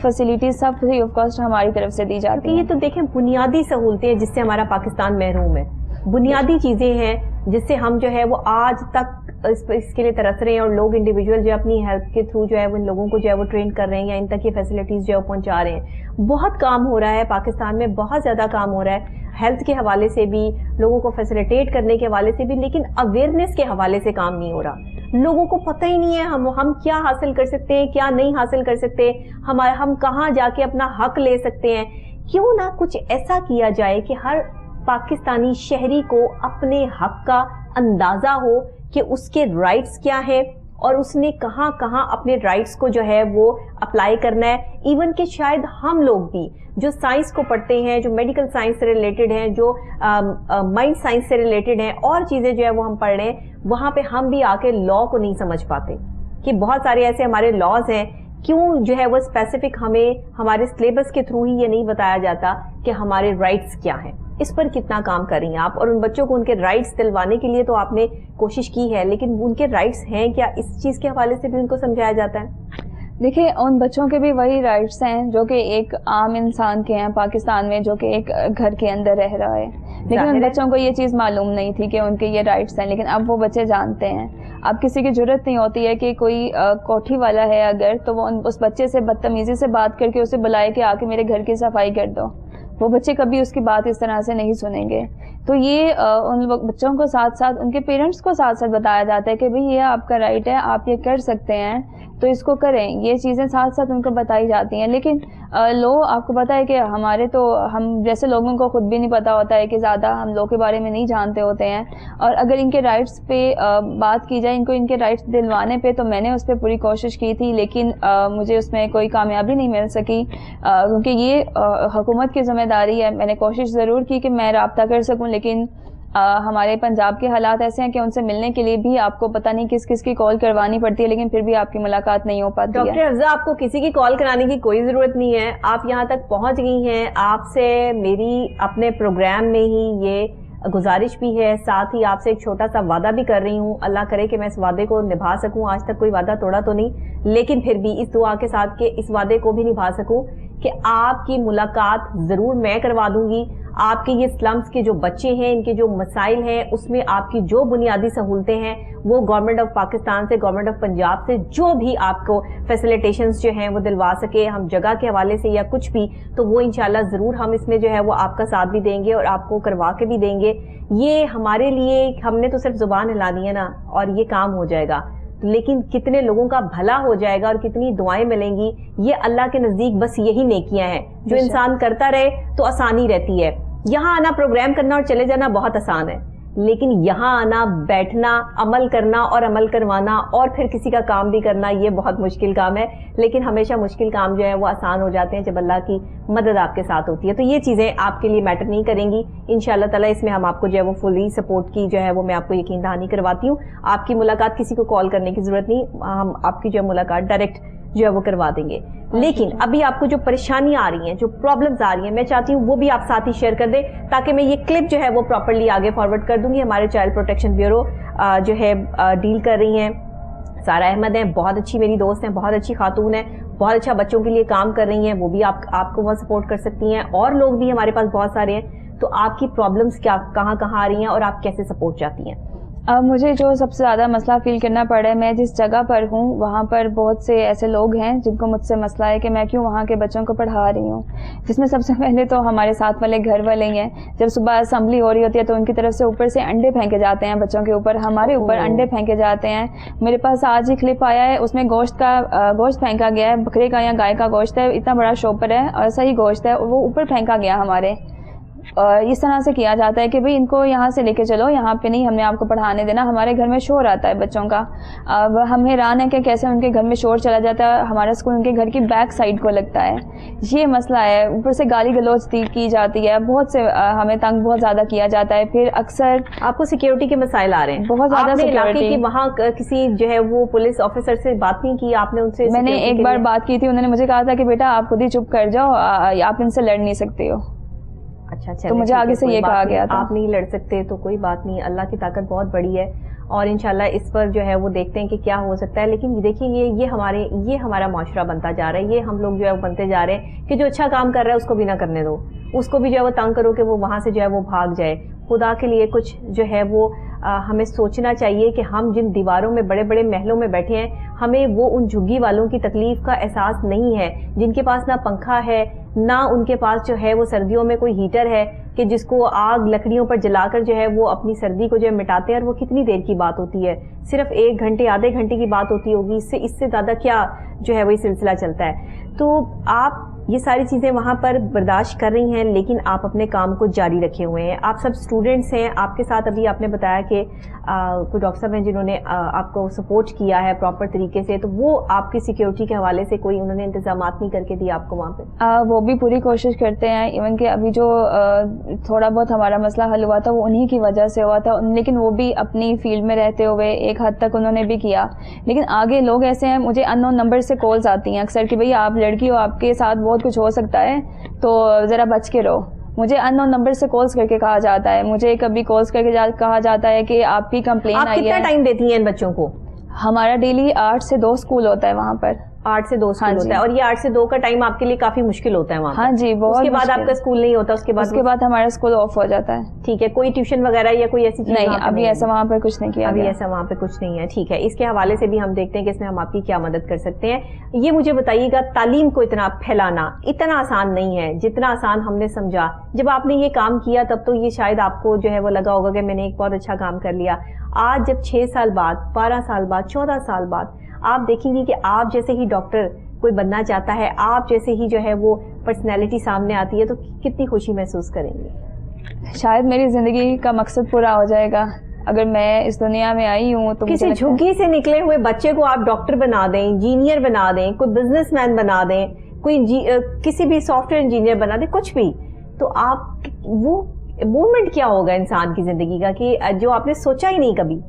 facilities sub free of cost ہماری طرف سے دی جاتی ہیں. یہ تو دیکھیں بنیادی سہولتیں ہیں جس سے ہمارا پاکستان محروم ہے. بنیادی چیزیں ہیں جس سے ہم جو ہے وہ آج تک اس کے لیے ترس رہے ہیں, اور لوگ انڈیویجول جو اپنی ہیلپ کے تھرو جو ہے وہ ان لوگوں کو جو ہے وہ ٹرین کر رہے ہیں یا ان تک یہ فیسلٹیز جو ہے وہ پہنچا رہے ہیں. بہت کام ہو رہا ہے پاکستان میں, بہت زیادہ کام ہو رہا ہے ہیلتھ کے حوالے سے بھی, لوگوں کو فیسیلیٹیٹ کرنے کے حوالے سے بھی, لیکن اویئرنیس کے حوالے سے کام نہیں ہو رہا. لوگوں کو پتہ ہی نہیں ہے ہم کیا حاصل کر سکتے ہیں, کیا نہیں حاصل کر سکتے, ہم کہاں جا کے اپنا حق لے سکتے ہیں. کیوں نہ کچھ ایسا کیا جائے کہ ہر پاکستانی شہری کو اپنے حق کا اندازہ ہو کہ اس کے رائٹس کیا ہے اور اس نے کہاں کہاں اپنے رائٹس کو جو ہے وہ اپلائی کرنا ہے. ایون کہ شاید ہم لوگ بھی جو سائنس کو پڑھتے ہیں, جو میڈیکل سائنس سے ریلیٹڈ ہیں, جو مائنڈ سائنس سے ریلیٹڈ ہیں, اور چیزیں جو ہے وہ ہم پڑھ رہے ہیں, وہاں پہ ہم بھی آ کے لا کو نہیں سمجھ پاتے کہ بہت سارے ایسے ہمارے لاز ہیں. کیوں جو ہے وہ اسپیسیفک ہمیں ہمارے سلیبس کے تھرو ہی یہ نہیں بتایا جاتا کہ ہمارے رائٹس کیا ہیں. اس پر کتنا کام کر رہی ہیں آپ, اور ان بچوں کو ان کے رائٹس دلوانے کے لیے تو آپ نے کوشش کی ہے, لیکن ان کے رائٹس ہیں کیا, اس چیز کے حوالے سے بھی ان کو سمجھایا جاتا ہے؟ دیکھیں, ان بچوں کے بھی وہی رائٹس ہیں جو کہ ایک عام انسان کے ہیں پاکستان میں, جو کہ ایک گھر کے اندر رہ رہا ہے, لیکن ان بچوں کو یہ چیز معلوم نہیں تھی کہ ان کے یہ رائٹس ہیں, لیکن اب وہ بچے جانتے ہیں. اب کسی کی ضرورت نہیں ہوتی ہے کہ کوئی کوٹھی والا ہے اگر, تو وہ اس بچے سے بدتمیزی سے بات کر کے اسے بلائے کہ آ کے میرے گھر کی صفائی کر دو. وہ بچے کبھی اس کی بات اس طرح سے نہیں سنیں گے. تو یہ ان بچوں کو ساتھ ساتھ ان کے پیرنٹس کو ساتھ ساتھ بتایا جاتا ہے کہ بھئی یہ آپ کا رائٹ ہے, آپ یہ کر سکتے ہیں تو اس کو کریں. یہ چیزیں ساتھ ساتھ ان کو بتائی جاتی ہیں. لیکن لوگ, آپ کو پتہ ہے کہ ہم جیسے لوگوں کو خود بھی نہیں پتا ہوتا ہے کہ زیادہ ہم لوگ کے بارے میں نہیں جانتے ہوتے ہیں, اور اگر ان کے رائٹس پہ بات کی جائے, ان کو ان کے رائٹس دلوانے پہ, تو میں نے اس پہ پوری کوشش کی تھی, لیکن مجھے اس میں کوئی کامیابی نہیں مل سکی, کیونکہ یہ حکومت کی ذمہ داری ہے. میں نے کوشش ضرور کی کہ میں رابطہ کر سکوں, لیکن ہمارے پنجاب کے حالات ایسے ہیں کہ ان سے ملنے کے لیے بھی آپ کو پتہ نہیں کس کس کی کال کروانی پڑتی ہے, لیکن پھر بھی آپ کی ملاقات نہیں ہو پاتی ہے. ڈاکٹر افضا, آپ کو کسی کی کال کرانے کی کوئی ضرورت نہیں ہے, آپ یہاں تک پہنچ گئی ہیں. آپ سے میری اپنے پروگرام میں ہی یہ گزارش بھی ہے, ساتھ ہی آپ سے ایک چھوٹا سا وعدہ بھی کر رہی ہوں. اللہ کرے کہ میں اس وعدے کو نبھا سکوں. آج تک کوئی وعدہ توڑا تو نہیں, لیکن پھر بھی اس دعا کے ساتھ کہ اس وعدے کو بھی نبھا سکوں کہ آپ کی ملاقات ضرور میں کروا دوں گی. آپ کے یہ سلمز کے جو بچے ہیں, ان کے جو مسائل ہیں, اس میں آپ کی جو بنیادی سہولتیں ہیں وہ گورنمنٹ آف پاکستان سے, گورنمنٹ آف پنجاب سے جو بھی آپ کو فیسیلیٹیشنز جو ہیں وہ دلوا سکے, ہم جگہ کے حوالے سے یا کچھ بھی, تو وہ انشاءاللہ ضرور ہم اس میں جو ہے وہ آپ کا ساتھ بھی دیں گے اور آپ کو کروا کے بھی دیں گے. یہ ہمارے لیے, ہم نے تو صرف زبان ہلانی ہے نا اور یہ کام ہو جائے گا, لیکن کتنے لوگوں کا بھلا ہو جائے گا اور کتنی دعائیں ملیں گی, یہ اللہ کے نزدیک بس یہی نیکیاں ہیں جو انسان کرتا رہے تو آسانی رہتی ہے. یہاں آنا, پروگرام کرنا اور چلے جانا بہت آسان ہے, لیکن یہاں آنا, بیٹھنا, عمل کرنا اور عمل کروانا اور پھر کسی کا کام بھی کرنا, یہ بہت مشکل کام ہے. لیکن ہمیشہ مشکل کام جو ہے وہ آسان ہو جاتے ہیں جب اللہ کی مدد آپ کے ساتھ ہوتی ہے. تو یہ چیزیں آپ کے لیے میٹر نہیں کریں گی انشاءاللہ تعالیٰ. اس میں ہم آپ کو جو ہے وہ فلی سپورٹ کی جو ہے وہ میں آپ کو یقین دہانی کرواتی ہوں. آپ کی ملاقات کسی کو کال کرنے کی ضرورت نہیں, ہم آپ کی جو ہے ملاقات ڈائریکٹ جو ہے وہ کروا دیں گے. لیکن ابھی آپ کو جو پریشانیاں آ رہی ہیں, جو پرابلمز آ رہی ہیں, میں چاہتی ہوں وہ بھی آپ ساتھ ہی شیئر کر دیں تاکہ میں یہ کلپ جو ہے وہ پراپرلی آگے فارورڈ کر دوں گی. ہمارے چائلڈ پروٹیکشن بیورو جو ہے ڈیل کر رہی ہیں, سارا احمد ہیں, بہت اچھی میری دوست ہیں, بہت اچھی خاتون ہیں, بہت اچھا بچوں کے لیے کام کر رہی ہیں, وہ بھی آپ کو بہت سپورٹ کر سکتی ہیں. اور لوگ بھی ہمارے پاس بہت سارے ہیں. تو آپ کی پرابلمز کیا, کہاں کہاں آ رہی ہیں اور آپ کیسے سپورٹ چاہتی ہیں؟ مجھے جو سب سے زیادہ مسئلہ فیل کرنا پڑا ہے, میں جس جگہ پر ہوں وہاں پر بہت سے ایسے لوگ ہیں جن کو مجھ سے مسئلہ ہے کہ میں کیوں وہاں کے بچوں کو پڑھا رہی ہوں. جس میں سب سے پہلے تو ہمارے ساتھ والے گھر والے ہی ہیں. جب صبح اسمبلی ہو رہی ہوتی ہے تو ان کی طرف سے اوپر سے انڈے پھینکے جاتے ہیں بچوں کے اوپر, ہمارے اوپر انڈے پھینکے جاتے ہیں. میرے پاس آج ہی کلپ آیا ہے, اس میں گوشت پھینکا گیا ہے, بکرے کا یا گائے کا گوشت ہے, اتنا بڑا شوپر ہے اور صحیح گوشت ہے, وہ اوپر پھینکا گیا ہمارے. اس طرح سے کیا جاتا ہے کہ بھئی ان کو یہاں سے لے کے چلو, یہاں پہ نہیں, ہم نے آپ کو پڑھانے دینا. ہمارے گھر میں شور آتا ہے بچوں کا, اب ہم حیران ہیں کہ کیسے ان کے گھر میں شور چلا جاتا ہے. ہمارا اسکول ان کے گھر کی بیک سائڈ کو لگتا ہے, یہ مسئلہ ہے. اوپر سے گالی گلوچ کی جاتی ہے, بہت سے ہمیں تنگ بہت زیادہ کیا جاتا ہے. پھر اکثر آپ کو سیکیورٹی کے مسائل آ رہے ہیں, بہت زیادہ سیکیورٹی کی. وہاں کسی جو ہے وہ پولیس آفیسر سے بات نہیں کی آپ نے؟ ان سے میں نے ایک بار بات کی تھی, انہوں نے مجھے کہا تھا کہ بیٹا آپ خود ہی چپ کر جاؤ, آپ ان سے لڑ نہیں سکتے ہو. اچھا, تو مجھے آگے سے یہ کہا گیا تھا آپ نہیں لڑ سکتے تو کوئی بات نہیں, اللہ کی طاقت بہت بڑی ہے اور انشاءاللہ اس پر جو ہے وہ دیکھتے ہیں کہ کیا ہو سکتا ہے. لیکن دیکھیے یہ ہمارا معاشرہ بنتا جا رہا ہے, یہ ہم لوگ جو ہے وہ بنتے جا رہے ہیں کہ جو اچھا کام کر رہا ہے اس کو بھی نہ کرنے دو, اس کو بھی جو ہے وہ تنگ کرو کہ وہ وہاں سے جو ہے وہ بھاگ جائے. خدا کے لیے کچھ جو ہے وہ ہمیں سوچنا چاہیے کہ ہم جن دیواروں میں بڑے بڑے محلوں میں بیٹھے ہیں ہمیں وہ ان جھگی والوں کی تکلیف کا احساس نہیں ہے جن کے پاس نہ پنکھا ہے نہ ان کے پاس جو ہے وہ سردیوں میں کوئی ہیٹر ہے کہ جس کو آگ لکڑیوں پر جلا کر جو ہے وہ اپنی سردی کو جو ہے مٹاتے ہیں. اور وہ کتنی دیر کی بات ہوتی ہے, صرف 1 گھنٹے آدھے گھنٹے کی بات ہوتی ہوگی, اس سے زیادہ کیا جو ہے وہی سلسلہ چلتا ہے. تو آپ یہ ساری چیزیں وہاں پر برداشت کر رہی ہیں لیکن آپ اپنے کام کو جاری رکھے ہوئے ہیں. آپ سب اسٹوڈنٹس ہیں, آپ کے ساتھ ابھی آپ نے بتایا کہ کوئی ڈاکٹر صاحب ہیں جنہوں نے آپ کو سپورٹ کیا ہے پراپر طریقے سے, تو وہ آپ کی سیکیورٹی کے حوالے سے کوئی انہوں نے انتظامات نہیں کر کے دیا آپ کو وہاں پہ؟ وہ بھی پوری کوشش کرتے ہیں. ایون کہ ابھی جو تھوڑا بہت ہمارا مسئلہ حل ہوا تھا وہ انہی کی وجہ سے ہوا تھا, لیکن وہ بھی اپنی فیلڈ میں رہتے ہوئے ایک حد تک انہوں نے بھی کیا. لیکن آگے لوگ ایسے ہیں, مجھے ان نون نمبر سے کالز آتی ہیں اکثر کہ بھئی آپ لڑکی ہو, آپ کے ساتھ بہت کچھ ہو سکتا ہے تو ذرا بچ کے رہو. مجھے ان نون نمبر سے کالز کر کے کہا جاتا ہے, مجھے کبھی کالز کر کے کہا جاتا ہے کہ آپ کی کمپلین آئی ہے. آپ کتنا ٹائم دیتی ہیں ان بچوں کو؟ ہمارا ڈیلی 8 سے 2 اسکول ہوتا ہے وہاں پر. 8 سے 2 اسکول ہوتا ہے, اور یہ 8 سے 2 کا ٹائم آپ کے لیے کافی مشکل ہوتا ہے وہاں. ہاں جی, بہت. اس کے بعد آپ کا اسکول نہیں ہوتا؟ اس کے بعد ہمارا اسکول آف ہو جاتا ہے. ٹھیک ہے, کوئی ٹیوشن وغیرہ یا کوئی ایسی چیز نہیں, ابھی ایسا وہاں پر کچھ نہیں کیا. ابھی ایسا وہاں پہ کچھ نہیں ہے. ٹھیک ہے, اس کے حوالے سے بھی ہم دیکھتے ہیں کہ اس میں ہم آپ کی کیا مدد کر سکتے ہیں. یہ مجھے بتائیے گا, تعلیم کو اتنا پھیلانا اتنا آسان نہیں ہے جتنا آسان ہم نے سمجھا. جب آپ نے یہ کام کیا تب تو یہ شاید آپ کو جو ہے وہ لگا ہوگا کہ میں نے ایک بہت اچھا کام کر لیا. آج جب 6 سال بعد, 12 سال بعد, 14 سال بعد آپ دیکھیں گی کہ آپ جیسے ہی ڈاکٹر کوئی بننا چاہتا ہے, آپ جیسے ہی جو ہے وہ پرسنالٹی سامنے آتی ہے, تو کتنی خوشی محسوس کریں گے؟ شاید میری زندگی کا مقصد پورا ہو جائے گا. اگر میں اس دنیا میں آئی ہوں تو کسی جھگی سے نکلے ہوئے بچے کو آپ ڈاکٹر بنا دیں, انجینئر بنا دیں, کوئی بزنس مین بنا دیں, کوئی کسی بھی سافٹ ویئر انجینئر بنا دیں, کچھ بھی, تو آپ وہ مومنٹ کیا ہوگا انسان کی زندگی کا کہ جو آپ نے سوچا ہی نہیں کبھی,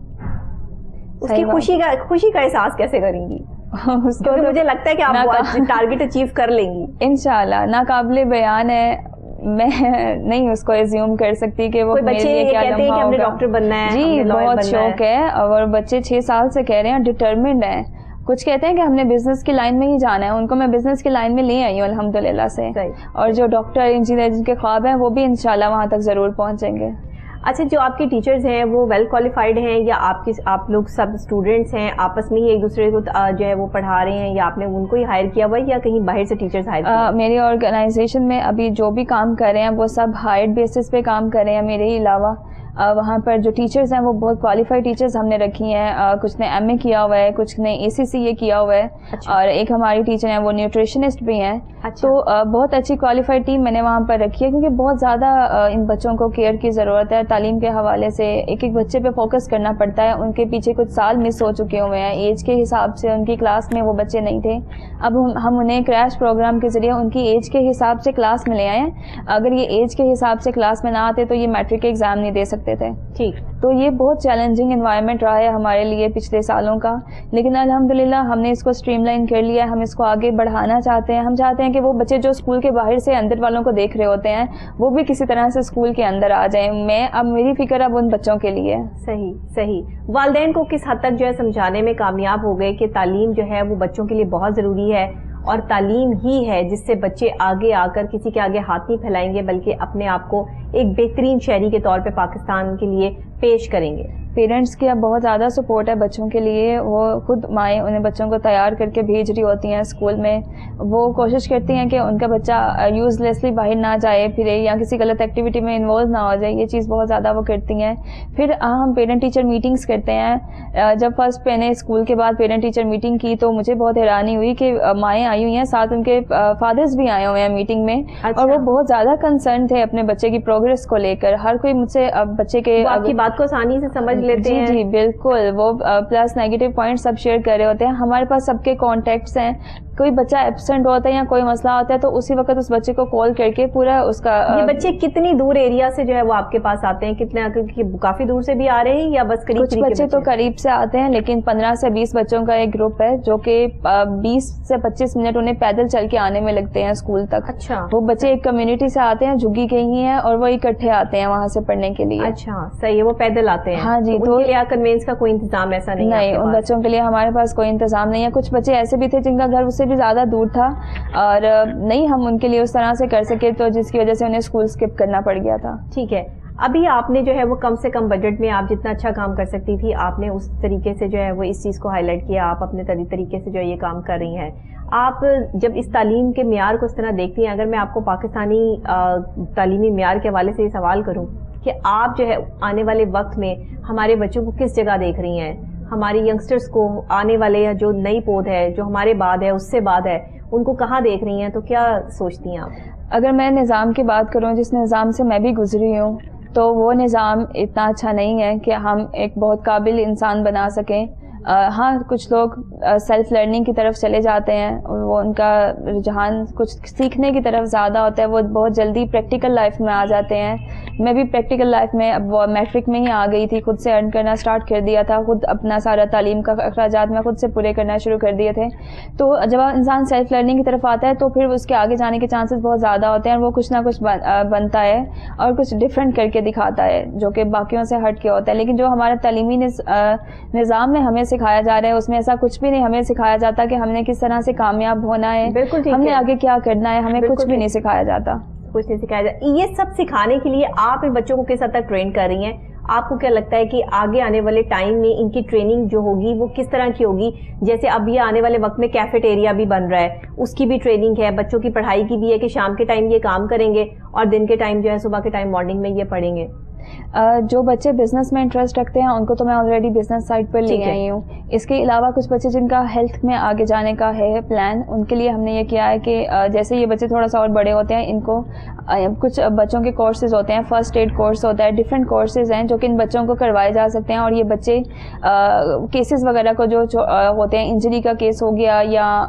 اس کی خوشی کا احساس کیسے کریں گی؟ کیونکہ مجھے لگتا ہے کہ آپ ٹارگیٹ اچیو کر لیں گی انشاءاللہ. ناقابل بیان ہے, میں نہیں اس کو ایزیوم کر سکتی کہ وہ بچے یہ کہتے ہیں کہ ہم نے ڈاکٹر بننا ہے. جی, بہت شوق ہے, اور بچے 6 سال سے کہہ رہے ہیں, ڈٹرمنڈ ہیں. کچھ کہتے ہیں کہ ہم نے بزنس کی لائن میں ہی جانا ہے, ان کو میں بزنس کی لائن میں لے آئی ہوں الحمدللہ سے. اور جو ڈاکٹر انجینئر جن کے خواب ہیں وہ بھی انشاءاللہ وہاں تک ضرور پہنچیں گے. اچھا, جو آپ کے ٹیچرز ہیں وہ ویل کوالیفائڈ ہیں یا آپ لوگ سب اسٹوڈنٹس ہیں آپس میں ہی ایک دوسرے کو جو ہے وہ پڑھا رہے ہیں, یا آپ نے ان کو ہی ہائر کیا ہوا ہے یا کہیں باہر سے ٹیچرز ہائر کیا؟ میری آرگنائزیشن میں ابھی جو بھی کام کر رہے ہیں وہ سب ہائرڈ بیسس پہ کام کر رہے ہیں میرے ہی علاوہ. وہاں پر جو ٹیچرز ہیں وہ بہت کوالیفائڈ ٹیچرز ہم نے رکھی ہیں. کچھ نے ایم اے کیا ہوا ہے, کچھ نے ACCA کیا ہوا ہے. اور ایک ہماری ٹیچر ہیں وہ نیوٹریشنسٹ بھی ہیں. تو بہت اچھی کوالیفائڈ ٹیم میں نے وہاں پر رکھی ہے, کیونکہ بہت زیادہ ان بچوں کو کیئر کی ضرورت ہے. تعلیم کے حوالے سے ایک ایک بچے پہ فوکس کرنا پڑتا ہے. ان کے پیچھے کچھ سال مس ہو چکے ہوئے ہیں, ایج کے حساب سے ان کی کلاس میں وہ بچے نہیں تھے. اب ہم انہیں کریش پروگرام کے ذریعے ان کی ایج کے حساب سے کلاس میں لے آئے ہیں. اگر یہ ایج کے حساب سے کلاس میں نہ آتے تو یہ میٹرک کے ایگزام نہیں دے سکتے تھے. ٹھیک, تو یہ بہت چیلنجنگ انوائرمنٹ رہا ہے ہمارے لیے پچھلے سالوں کا, لیکن الحمدللہ ہم نے اس کو اسٹریم لائن کر لیا. ہم اس کو آگے بڑھانا چاہتے ہیں. ہم چاہتے ہیں کہ وہ بچے جو اسکول کے باہر سے اندر والوں کو دیکھ رہے ہوتے ہیں وہ بھی کسی طرح سے اسکول کے اندر آ جائیں. میری فکر اب ان بچوں کے لیے. صحیح. والدین کو کس حد تک جو ہے سمجھانے میں کامیاب ہو گئے کہ تعلیم جو ہے وہ بچوں کے لیے بہت ضروری ہے, اور تعلیم ہی ہے جس سے بچے آگے آ کر کسی کے آگے ہاتھ نہیں پھیلائیں گے بلکہ اپنے آپ کو ایک بہترین شہری کے طور پہ پاکستان کے لیے پیش کریں گے؟ پیرنٹس کی اب بہت زیادہ سپورٹ ہے بچوں کے لیے. وہ خود مائیں انہیں بچوں کو تیار کر کے بھیج رہی ہوتی ہیں اسکول میں. وہ کوشش کرتی ہیں کہ ان کا بچہ یوز لیسلی باہر نہ جائے پھرے یا کسی غلط ایکٹیویٹی میں انوالو نہ ہو جائے. یہ چیز بہت زیادہ وہ کرتی ہیں. پھر ہم پیرنٹ ٹیچر میٹنگس کرتے ہیں. جب فرسٹ میں نے اسکول کے بعد پیرنٹ ٹیچر میٹنگ کی تو مجھے بہت حیرانی ہوئی کہ مائیں آئی ہوئی ہیں, ساتھ ان کے فادرز بھی آئے ہوئے ہیں میٹنگ میں. اور وہ بہت زیادہ کنسرن تھے اپنے بچے کی پروگرس کو لے کر. ہر کوئی مجھ سے بچے کے آپ کی بات کو آسانی سے سمجھ لیتے ہیں. جی بالکل, وہ پلس نیگیٹو پوائنٹ سب شیئر کر رہے ہوتے ہیں. ہمارے پاس سب کے کانٹیکٹس ہیں. کوئی بچہ ایبسینٹ ہوتا ہے یا کوئی مسئلہ ہوتا ہے تو اسی وقت اس بچے کو کال کر کے پورا اس کا. یہ بچے کتنی دور ایریا سے جو ہے وہ آپ کے پاس آتے ہیں؟ کتنے کافی دور سے بھی آ رہے ہیں یا بس قریب؟ کچھ بچے تو قریب سے آتے ہیں, لیکن 15 سے 20 بچوں کا ایک گروپ ہے جو کہ 20 سے 25 منٹ انہیں پیدل چل کے آنے میں لگتے ہیں اسکول تک. اچھا, وہ بچے ایک کمیونٹی سے آتے ہیں, جھگی کے ہی ہیں, اور وہ اکٹھے آتے ہیں وہاں سے پڑھنے کے لیے. اچھا صحیح ہے, وہ پیدل آتے ہیں. ہاں جی, تو ان کے لیے کنوینس کا کوئی انتظام ایسا نہیں؟ نہیں, ان بچوں کے لیے ہمارے پاس کوئی انتظام نہیں ہے. کچھ بچے ایسے بھی تھے جن کا گھر اس سے بھی زیادہ دور تھا اور نہیں ہم ان کے لیے اس طرح سے کر سکے, تو جس کی وجہ سے انہیں اسکول اسکپ کرنا پڑ گیا تھا. ٹھیک ہے. ابھی آپ نے جو ہے وہ کم سے کم بجٹ میں آپ جتنا اچھا کام کر سکتی تھی آپ نے اس طریقے سے جو ہے وہ اس چیز کو ہائی لائٹ کیا, آپ اپنے طریقے سے جو ہے یہ کام کر رہی ہیں. آپ جب اس تعلیم کے معیار کو اس طرح دیکھتی ہیں, اگر میں آپ کو پاکستانی تعلیمی معیار کے حوالے سے یہ سوال کروں کہ آپ جو ہے آنے والے وقت میں ہمارے بچوں کو کس جگہ دیکھ رہی ہیں, ہماری ینگسٹرز کو آنے والے جو نئی پود ہے جو ہمارے بعد ہے اس سے بعد ہے, ان کو کہاں دیکھ رہی ہیں, تو کیا سوچتی ہیں آپ؟ اگر میں نظام کی بات کروں جس نظام سے میں بھی گزری ہوں تو وہ نظام اتنا اچھا نہیں ہے کہ ہم ایک بہت قابل انسان بنا سکیں. ہاں کچھ لوگ سیلف لرننگ کی طرف چلے جاتے ہیں, وہ ان کا رجحان کچھ سیکھنے کی طرف زیادہ ہوتا ہے, وہ بہت جلدی پریکٹیکل لائف میں آ جاتے ہیں. میں بھی پریکٹیکل لائف میں اب میٹرک میں ہی آ گئی تھی, خود سے ارن کرنا سٹارٹ کر دیا تھا, خود اپنا سارا تعلیم کا اخراجات میں خود سے پورے کرنا شروع کر دیے تھے. تو جب انسان سیلف لرننگ کی طرف آتا ہے تو پھر اس کے آگے جانے کے چانسز بہت زیادہ ہوتے ہیں, اور وہ کچھ نہ کچھ بنتا ہے اور کچھ ڈفرینٹ کر کے دکھاتا ہے جو کہ باقیوں سے ہٹ کے ہوتا ہے. لیکن جو ہمارا تعلیمی نظام میں ہمیں سکھایا جا رہا ہے اس میں ایسا کچھ بھی نہیں ہمیں سکھایا جاتا کہ ہم نے کس طرح سے کامیاب ہونا ہے, ہم نے آگے کیا کرنا ہے, ہمیں کچھ بھی نہیں سکھایا جاتا. کچھ نہیں سکھایا جاتا. یہ سب سکھانے کے لیے آپ ان بچوں کو کس حد تک ٹرین کر رہی ہیں؟ آپ کو کیا لگتا ہے کہ آگے آنے والے ٹائم میں ان کی ٹریننگ جو ہوگی وہ کس طرح کی ہوگی؟ جیسے اب یہ آنے والے وقت میں کیفیٹیریا بھی بن رہا ہے, اس کی بھی ٹریننگ ہے, بچوں کی پڑھائی کی بھی ہے کہ شام کے ٹائم یہ کام کریں گے اور دن کے ٹائم جو ہے صبح کے ٹائم مارننگ میں یہ پڑھیں گے. جو بچے بزنس میں انٹرسٹ رکھتے ہیں ان کو تو میں آلریڈی بزنس سائٹ پر لے آئی ہوں. اس کے علاوہ کچھ بچے جن کا ہیلتھ میں آگے جانے کا ہے پلان, ان کے لیے ہم نے یہ کیا ہے کہ جیسے یہ بچے تھوڑا سا اور بڑے ہوتے ہیں ان کو کچھ بچوں کے کورسز ہوتے ہیں, فرسٹ ایڈ کورس ہوتا ہے, ڈفرینٹ کورسز ہیں جو کہ ان بچوں کو کروائے جا سکتے ہیں. اور یہ بچے کیسز وغیرہ کو جو ہوتے ہیں, انجری کا کیس ہو گیا یا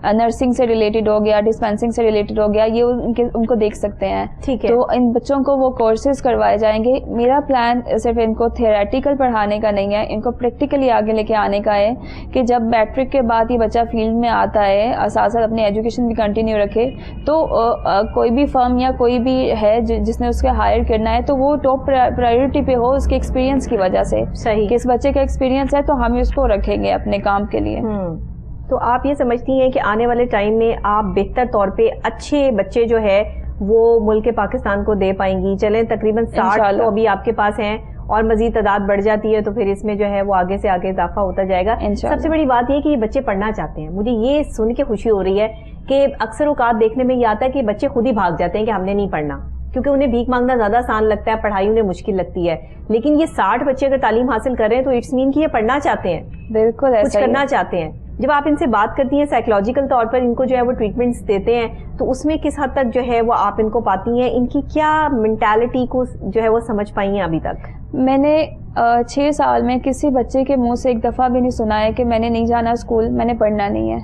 نرسنگ سے ریلیٹڈ ہو گیا, ڈسپینسنگ سے ریلیٹڈ ہو گیا, یہ ان کو دیکھ سکتے ہیں. ٹھیک ہے, تو ان بچوں کو وہ کورسز کروائے جائیں گے. میرا پلان صرف ان کو تھیوریٹیکل پڑھانے کا نہیں ہے, ان کو پریکٹیکلی آگے لے کے آنے کا ہے کہ جب میٹرک کے بعد یہ بچہ فیلڈ میں آتا ہے, ساتھ ساتھ اپنی ایجوکیشن بھی کنٹینیو رکھے, تو کوئی بھی فرم یا کوئی بھی ہے جس نے اس کے ہائر کرنا ہے تو وہ ٹاپ پرائیورٹی پہ ہو اس کے ایکسپیرینس کی وجہ سے. صحیح, کہ اس بچے کا ایکسپیرینس ہے تو ہم اس کو رکھیں گے اپنے کام کے لیے. تو آپ یہ سمجھتی ہیں کہ آنے والے ٹائم میں آپ بہتر طور پہ اچھے بچے جو ہے وہ ملک پاکستان کو دے پائیں گی؟ چلیں تقریباً 60 تو ابھی آپ کے پاس ہیں اور مزید تعداد بڑھ جاتی ہے تو پھر اس میں جو ہے وہ آگے سے آگے اضافہ ہوتا جائے گا. سب سے بڑی بات یہ کہ یہ بچے پڑھنا چاہتے ہیں. مجھے یہ سن کے خوشی ہو رہی ہے کہ اکثر اوقات دیکھنے میں یہ آتا ہے کہ بچے خود ہی بھاگ جاتے ہیں کہ ہم نے نہیں پڑھنا, کیونکہ انہیں بھیک مانگنا زیادہ آسان لگتا ہے, پڑھائی انہیں مشکل لگتی ہے. لیکن یہ 60 بچے اگر تعلیم حاصل کر رہے ہیں تو اٹس مین کہ یہ پڑھنا چاہتے ہیں, بالکل کچھ کرنا چاہتے ہیں. جب آپ ان سے بات کرتی ہیں سائیکولوجیکل طور پر ان کو جو ہے وہ ٹریٹمنٹس دیتے ہیں تو اس میں کس حد تک جو ہے وہ آپ ان کو پاتی ہیں, ان کی کیا مینٹالٹی کو جو ہے وہ سمجھ پائی ہیں ابھی تک؟ میں نے 6 سال میں کسی بچے کے منہ سے ایک دفعہ بھی نہیں سنا ہے کہ میں نے نہیں جانا اسکول, میں نے پڑھنا نہیں ہے.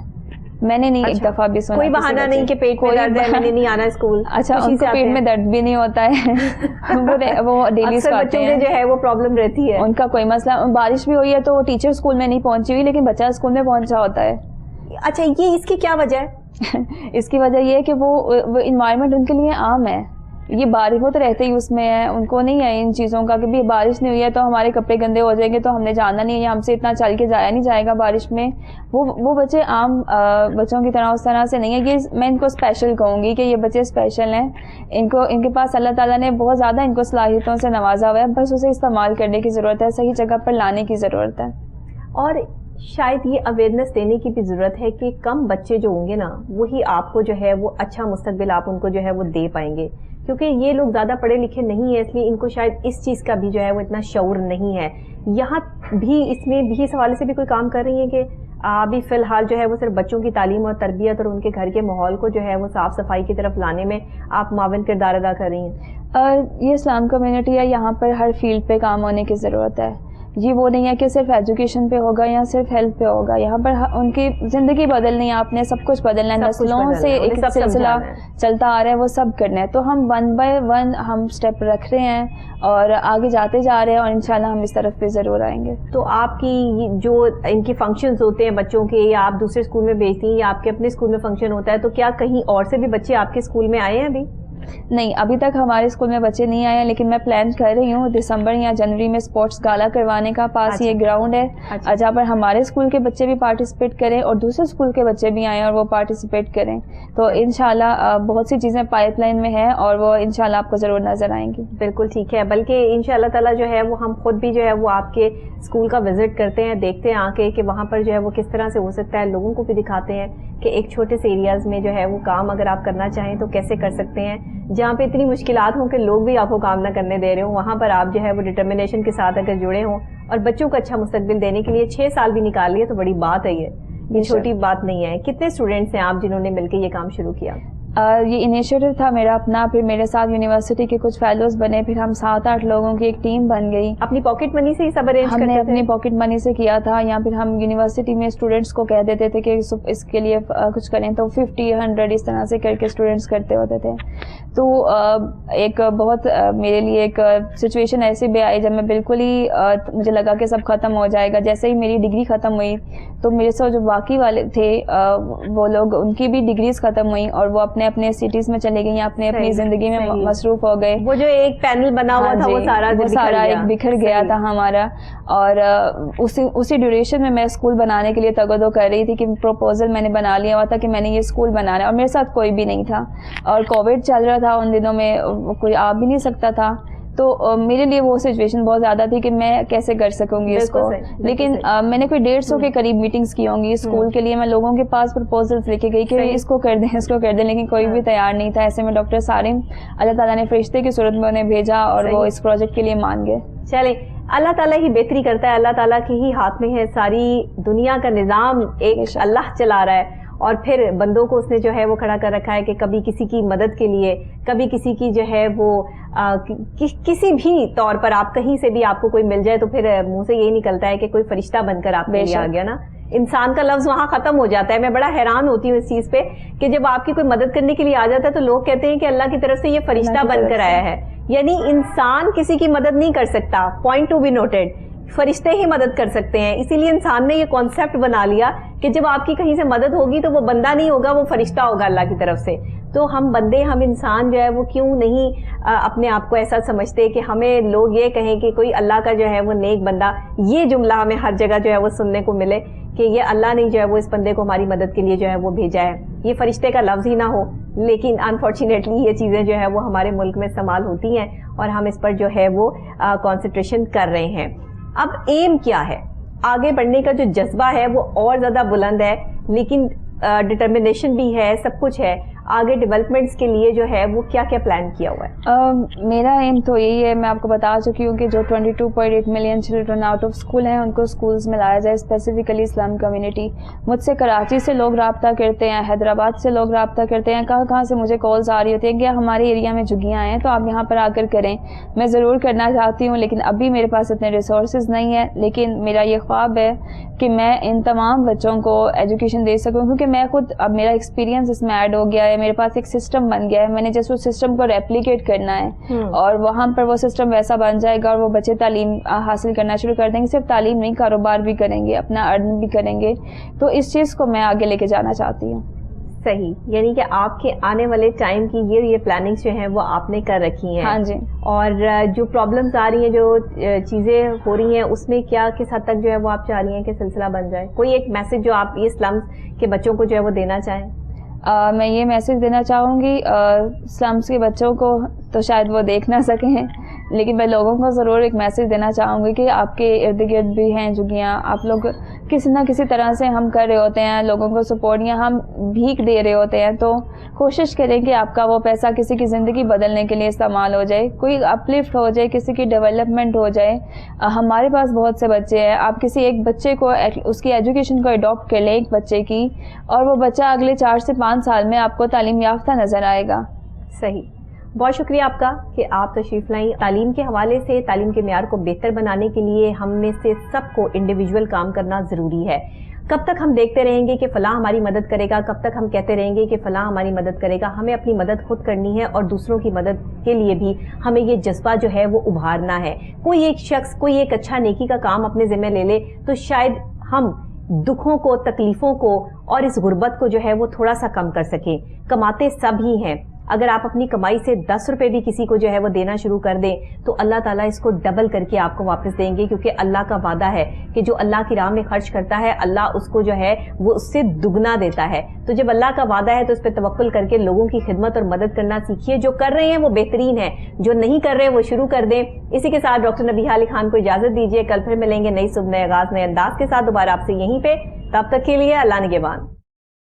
میں نے نہیں ایک دفعہ بھی سنا, کوئی بہانہ نہیں کہ پیٹ میں درد ہے میں نے نہیں آنا اسکول. اچھا, ان کو پیٹ میں درد بھی نہیں ہوتا ہے, وہ ڈیلی بچوں میں جو ہے وہ پرابلم رہتی ہے, ان کا کوئی مسئلہ. بارش بھی ہوئی ہے تو ٹیچر اسکول میں نہیں پہنچی ہوئی لیکن بچہ اسکول میں پہنچا ہوتا ہے. اچھا, یہ اس کی کیا وجہ ہے؟ اس کی وجہ یہ ہے کہ وہ انوائرمنٹ ان کے لیے عام ہے. یہ بارش وہ تو رہتے ہی اس میں ہے, ان کو نہیں ہے ان چیزوں کا کہ بھی بارش نہیں ہوئی ہے تو ہمارے کپڑے گندے ہو جائیں گے تو ہم نے جانا نہیں ہے, ہم سے اتنا چل کے جایا نہیں جائے گا بارش میں. وہ بچے عام بچوں کی طرح اس طرح سے نہیں ہے. یہ میں ان کو اسپیشل کہوں گی کہ یہ بچے اسپیشل ہیں, ان کے پاس اللہ تعالیٰ نے بہت زیادہ ان کو صلاحیتوں سے نوازا ہوا ہے, بس اسے استعمال کرنے کی ضرورت ہے, صحیح جگہ پر لانے کی ضرورت ہے. اور شاید یہ اویئرنیس دینے کی بھی ضرورت ہے کہ کم بچے جو ہوں گے نا وہی آپ کو جو ہے وہ اچھا مستقبل آپ ان کو جو ہے وہ دے پائیں گے, کیونکہ یہ لوگ زیادہ پڑھے لکھے نہیں ہیں, اس لیے ان کو شاید اس چیز کا بھی جو ہے وہ اتنا شعور نہیں ہے. یہاں بھی اس میں بھی اس حوالے سے بھی کوئی کام کر رہی ہیں کہ ابھی فی الحال جو ہے وہ صرف بچوں کی تعلیم اور تربیت اور ان کے گھر کے ماحول کو جو ہے وہ صاف صفائی کی طرف لانے میں آپ معاون کردار ادا کر رہی ہیں؟ یہ اسلام کمیونٹی ہے, یہاں پر ہر فیلڈ پہ کام ہونے کی ضرورت ہے. یہ وہ نہیں ہے کہ صرف ایجوکیشن پہ ہوگا یا صرف ہیلتھ پہ ہوگا, یہاں پر ان کی زندگی بدلنی ہے, آپ نے سب کچھ بدلنا ہے, نسلوں سے ایک سلسلہ چلتا آ رہا ہے وہ سب کرنا ہے. تو ہم 1 by 1 ہم سٹیپ رکھ رہے ہیں اور آگے جاتے جا رہے ہیں, اور انشاءاللہ ہم اس طرف بھی ضرور آئیں گے. تو آپ کی جو ان کی فنکشنز ہوتے ہیں بچوں کے, یا آپ دوسرے اسکول میں بھیجتی ہیں یا آپ کے اپنے اسکول میں فنکشن ہوتا ہے, تو کیا کہیں اور سے بھی بچے آپ کے اسکول میں آئے ہیں ابھی؟ نہیں, ابھی تک ہمارے اسکول میں بچے نہیں آئے ہیں, لیکن میں پلان کر رہی ہوں دسمبر یا جنوری میں اسپورٹس گالا کروانے کا. پاس یہ گراؤنڈ ہے جہاں پر ہمارے اسکول کے بچے بھی پارٹیسپیٹ کریں اور دوسرے اسکول کے بچے بھی آئیں اور وہ پارٹیسپیٹ کریں. تو انشاءاللہ بہت سی چیزیں پائپ لائن میں ہیں اور وہ انشاءاللہ آپ کو ضرور نظر آئیں گی. بالکل ٹھیک ہے, بلکہ انشاءاللہ تعالیٰ جو ہے وہ ہم خود بھی جو ہے وہ آپ کے اسکول کا وزٹ کرتے ہیں, دیکھتے ہیں آ کے کہ وہاں پر جو ہے وہ کس طرح سے ہو سکتا ہے, لوگوں کو بھی دکھاتے ہیں کہ ایک چھوٹے سے ایریاز میں جو ہے وہ کام اگر آپ کرنا چاہیں تو کیسے کر سکتے ہیں. جہاں پہ اتنی مشکلات ہوں کہ لوگ بھی آپ کو کام نہ کرنے دے رہے ہوں, وہاں پر آپ جو ہے وہ ڈٹرمنیشن کے ساتھ اگر جڑے ہوں اور بچوں کو اچھا مستقبل دینے کے لیے 6 سال بھی نکال لیے تو بڑی بات ہے, یہ چھوٹی بات نہیں ہے. کتنے اسٹوڈینٹس ہیں آپ جنہوں نے مل کے یہ کام شروع کیا؟ یہ انیشیٹو تھا میرا اپنا, پھر میرے ساتھ یونیورسٹی کے کچھ فیلوز بنے, پھر ہم 7-8 لوگوں کی ایک ٹیم بن گئی. اپنی پاکٹ منی سے ہی سب ارینج کرتے تھے؟ ہم نے اپنی پاکٹ منی سے کیا تھا, یا پھر ہم یونیورسٹی میں اسٹوڈینٹس کو کہہ دیتے تھے کہ اس کے لیے کچھ کریں, تو 50-100 اس طرح سے کر کے اسٹوڈینٹس کرتے ہوتے تھے. تو ایک بہت میرے لیے ایک سچویشن ایسی بھی آئی جب میں بالکل ہی مجھے لگا کہ سب ختم ہو جائے گا. جیسے ہی میری ڈگری ختم ہوئی تو میرے ساتھ جو باقی والے تھے وہ لوگ, ان کی بھی ڈگریز ختم ہوئی اور وہ اپنے اپنے سٹیز میں چلے گئی, اپنی زندگی میں مصروف ہو گئے. وہ جو ایک پینل بنا ہوا تھا وہ سارا ایک بکھر گیا تھا ہمارا. اور اسی ڈیوریشن میں میں اسکول بنانے کے لیے تگدو کر رہی تھی کہ پروپوزل میں نے بنا لیا ہوا تھا کہ میں نے یہ اسکول بنانا ہے, اور میرے ساتھ کوئی بھی نہیں تھا اور کووڈ چل رہا تھا ان دنوں میں, کوئی آ بھی نہیں سکتا تھا. تو میرے لیے وہ سچویشن بہت زیادہ تھی کہ میں کیسے کر سکوں گی اس کو. لیکن میں نے کوئی 150 کے قریب میٹنگز کی ہوں گی اسکول کے لیے. میں لوگوں کے پاس پرپوزلس لے کے گئی کہ اس کو کر دیں, اس کو کر دیں, لیکن کوئی بھی تیار نہیں تھا. ایسے میں ڈاکٹر سارم, اللہ تعالیٰ نے فرشتے کی صورت میں انہیں بھیجا اور وہ اس پروجیکٹ کے لیے مان گئے. چلیں, اللہ تعالیٰ ہی بہتری کرتا ہے, اللہ تعالیٰ کے ہی ہاتھ میں ہے. ساری دنیا کا نظام ایک اللہ چلا رہا ہے, اور پھر بندوں کو اس نے جو ہے وہ کھڑا کر رکھا ہے کہ کبھی کسی کی مدد کے لیے, کبھی کسی کی جو ہے وہ کسی بھی طور پر آپ کہیں سے بھی آپ کو کوئی مل جائے تو پھر منہ سے یہی نکلتا ہے کہ کوئی فرشتہ بن کر آپ کے لیے آ گیا نا. انسان کا لفظ وہاں ختم ہو جاتا ہے. میں بڑا حیران ہوتی ہوں اس چیز پہ کہ جب آپ کی کوئی مدد کرنے کے لیے آ جاتا ہے تو لوگ کہتے ہیں کہ اللہ کی طرف سے یہ فرشتہ بن کر آیا ہے. یعنی انسان کسی کی مدد نہیں کر سکتا, پوائنٹ ٹو بی نوٹڈ, فرشتے ہی مدد کر سکتے ہیں. اسی لیے انسان نے یہ کانسیپٹ بنا لیا کہ جب آپ کی کہیں سے مدد ہوگی تو وہ بندہ نہیں ہوگا, وہ فرشتہ ہوگا اللہ کی طرف سے. تو ہم بندے, ہم انسان جو ہے وہ کیوں نہیں اپنے آپ کو ایسا سمجھتے کہ ہمیں لوگ یہ کہیں کہ کوئی اللہ کا جو ہے وہ نیک بندہ, یہ جملہ ہمیں ہر جگہ جو ہے وہ سننے کو ملے کہ یہ اللہ نے جو ہے وہ اس بندے کو ہماری مدد کے لیے جو ہے وہ بھیجا ہے. یہ فرشتے کا لفظ ہی نہ ہو, لیکن انفارچونیٹلی یہ چیزیں جو ہے وہ ہمارے ملک میں استعمال ہوتی ہیں اور ہم اس پر جو ہے وہ کانسنٹریشن کر رہے ہیں. اب ایم کیا ہے؟ آگے بڑھنے کا جو جذبہ ہے وہ اور زیادہ بلند ہے, لیکن ڈٹرمنیشن بھی ہے, سب کچھ ہے. آگے ڈیولپمنٹس کے لیے جو ہے وہ کیا کیا پلان کیا ہوا ہے؟ میرا ایم تو یہی ہے, میں آپ کو بتا چکی ہوں کہ جو 22.8 million children out of school ہیں ان کو اسکولز میں لایا جائے, اسپیسیفکلی اسلام کمیونٹی. مجھ سے کراچی سے لوگ رابطہ کرتے ہیں, حیدرآباد سے لوگ رابطہ کرتے ہیں, کہاں سے مجھے کالز آ رہی ہوتی ہیں کہ ہمارے ایریا میں جھگیاں ہیں تو آپ یہاں پر آ کر کریں. میں ضرور کرنا چاہتی ہوں لیکن ابھی میرے پاس اتنے ریسورسز نہیں ہیں, لیکن میرا یہ خواب ہے کہ میں ان تمام بچوں کو ایجوکیشن دے سکوں, کیونکہ میں خود, اب میرا ایکسپیرینس اس میں ایڈ ہو گیا ہے, میرے پاس ایک سسٹم بن گیا ہے. میں نے جس اس سسٹم کو ریپلیکیٹ کرنا ہے اور وہاں پر وہ سسٹم ویسا بن جائے گا اور وہ بچے تعلیم حاصل کرنا شروع کر دیں گے. صرف تعلیم نہیں, کاروبار بھی کریں گے, اپنا ارن بھی کریں گے. تو اس چیز کو میں آگے لے کے جانا چاہتی ہوں. صحیح, یعنی کہ آپ کے آنے والے ٹائم کی یہ پلاننگز جو ہیں وہ آپ نے کر رکھی ہیں. ہاں جی. اور جو پرابلمز آ رہی ہیں, جو چیزیں ہو رہی ہیں, اس میں کیا کس حد تک جو ہے وہ آپ چاہ رہی ہیں کہ سلسلہ بن جائے؟ کوئی ایک میسج جو آپ یہ سلمز کے بچوں کو جو ہے وہ دینا چاہیں؟ میں یہ میسج دینا چاہوں گی سلمز کے بچوں کو, تو شاید وہ دیکھ نہ سکیں, لیکن میں لوگوں کو ضرور ایک میسج دینا چاہوں گی کہ آپ کے ارد گرد بھی ہیں جھگیاں, آپ لوگ کسی نہ کسی طرح سے ہم کر رہے ہوتے ہیں لوگوں کو سپورٹ, یا ہم بھیک دے رہے ہوتے ہیں, تو کوشش کریں کہ آپ کا وہ پیسہ کسی کی زندگی بدلنے کے لیے استعمال ہو جائے, کوئی اپلفٹ ہو جائے, کسی کی ڈیولپمنٹ ہو جائے. ہمارے پاس بہت سے بچے ہیں, آپ کسی ایک بچے کو, اس کی ایجوکیشن کو اڈاپٹ کر لیں, ایک بچے کی, اور وہ بچہ اگلے 4 سے 5 سال میں آپ کو تعلیم یافتہ نظر آئے گا. صحیح, بہت شکریہ آپ کا کہ آپ تشریف لائیں. تعلیم کے حوالے سے تعلیم کے معیار کو بہتر بنانے کے لیے ہم میں سے سب کو انڈیویجول کام کرنا ضروری ہے. کب تک ہم دیکھتے رہیں گے کہ فلاں ہماری مدد کرے گا, کب تک ہم کہتے رہیں گے کہ فلاں ہماری مدد کرے گا؟ ہمیں اپنی مدد خود کرنی ہے اور دوسروں کی مدد کے لیے بھی ہمیں یہ جذبہ جو ہے وہ ابھارنا ہے. کوئی ایک شخص کوئی ایک اچھا نیکی کا کام اپنے ذمہ لے لے تو شاید ہم دکھوں کو, تکلیفوں کو اور اس غربت کو جو ہے وہ تھوڑا سا کم کر سکیں. کماتے سب ہی ہیں, اگر آپ اپنی کمائی سے 10 روپے بھی کسی کو جو ہے وہ دینا شروع کر دیں تو اللہ تعالیٰ اس کو ڈبل کر کے آپ کو واپس دیں گے، کیونکہ اللہ کا وعدہ ہے کہ جو اللہ کی راہ میں خرچ کرتا ہے اللہ اس کو جو ہے وہ اس سے دگنا دیتا ہے۔ تو جب اللہ کا وعدہ ہے تو اس پہ توکل کر کے لوگوں کی خدمت اور مدد کرنا سیکھیے۔ جو کر رہے ہیں وہ بہترین ہے، جو نہیں کر رہے وہ شروع کر دیں۔ اسی کے ساتھ ڈاکٹر نبیہہ علی خان کو اجازت دیجیے، کل پھر ملیں گے نئی صبح نئے آغاز نئے انداز کے ساتھ دوبارہ آپ سے یہیں پہ۔ تب تک کے لیے اللہ نگہبان۔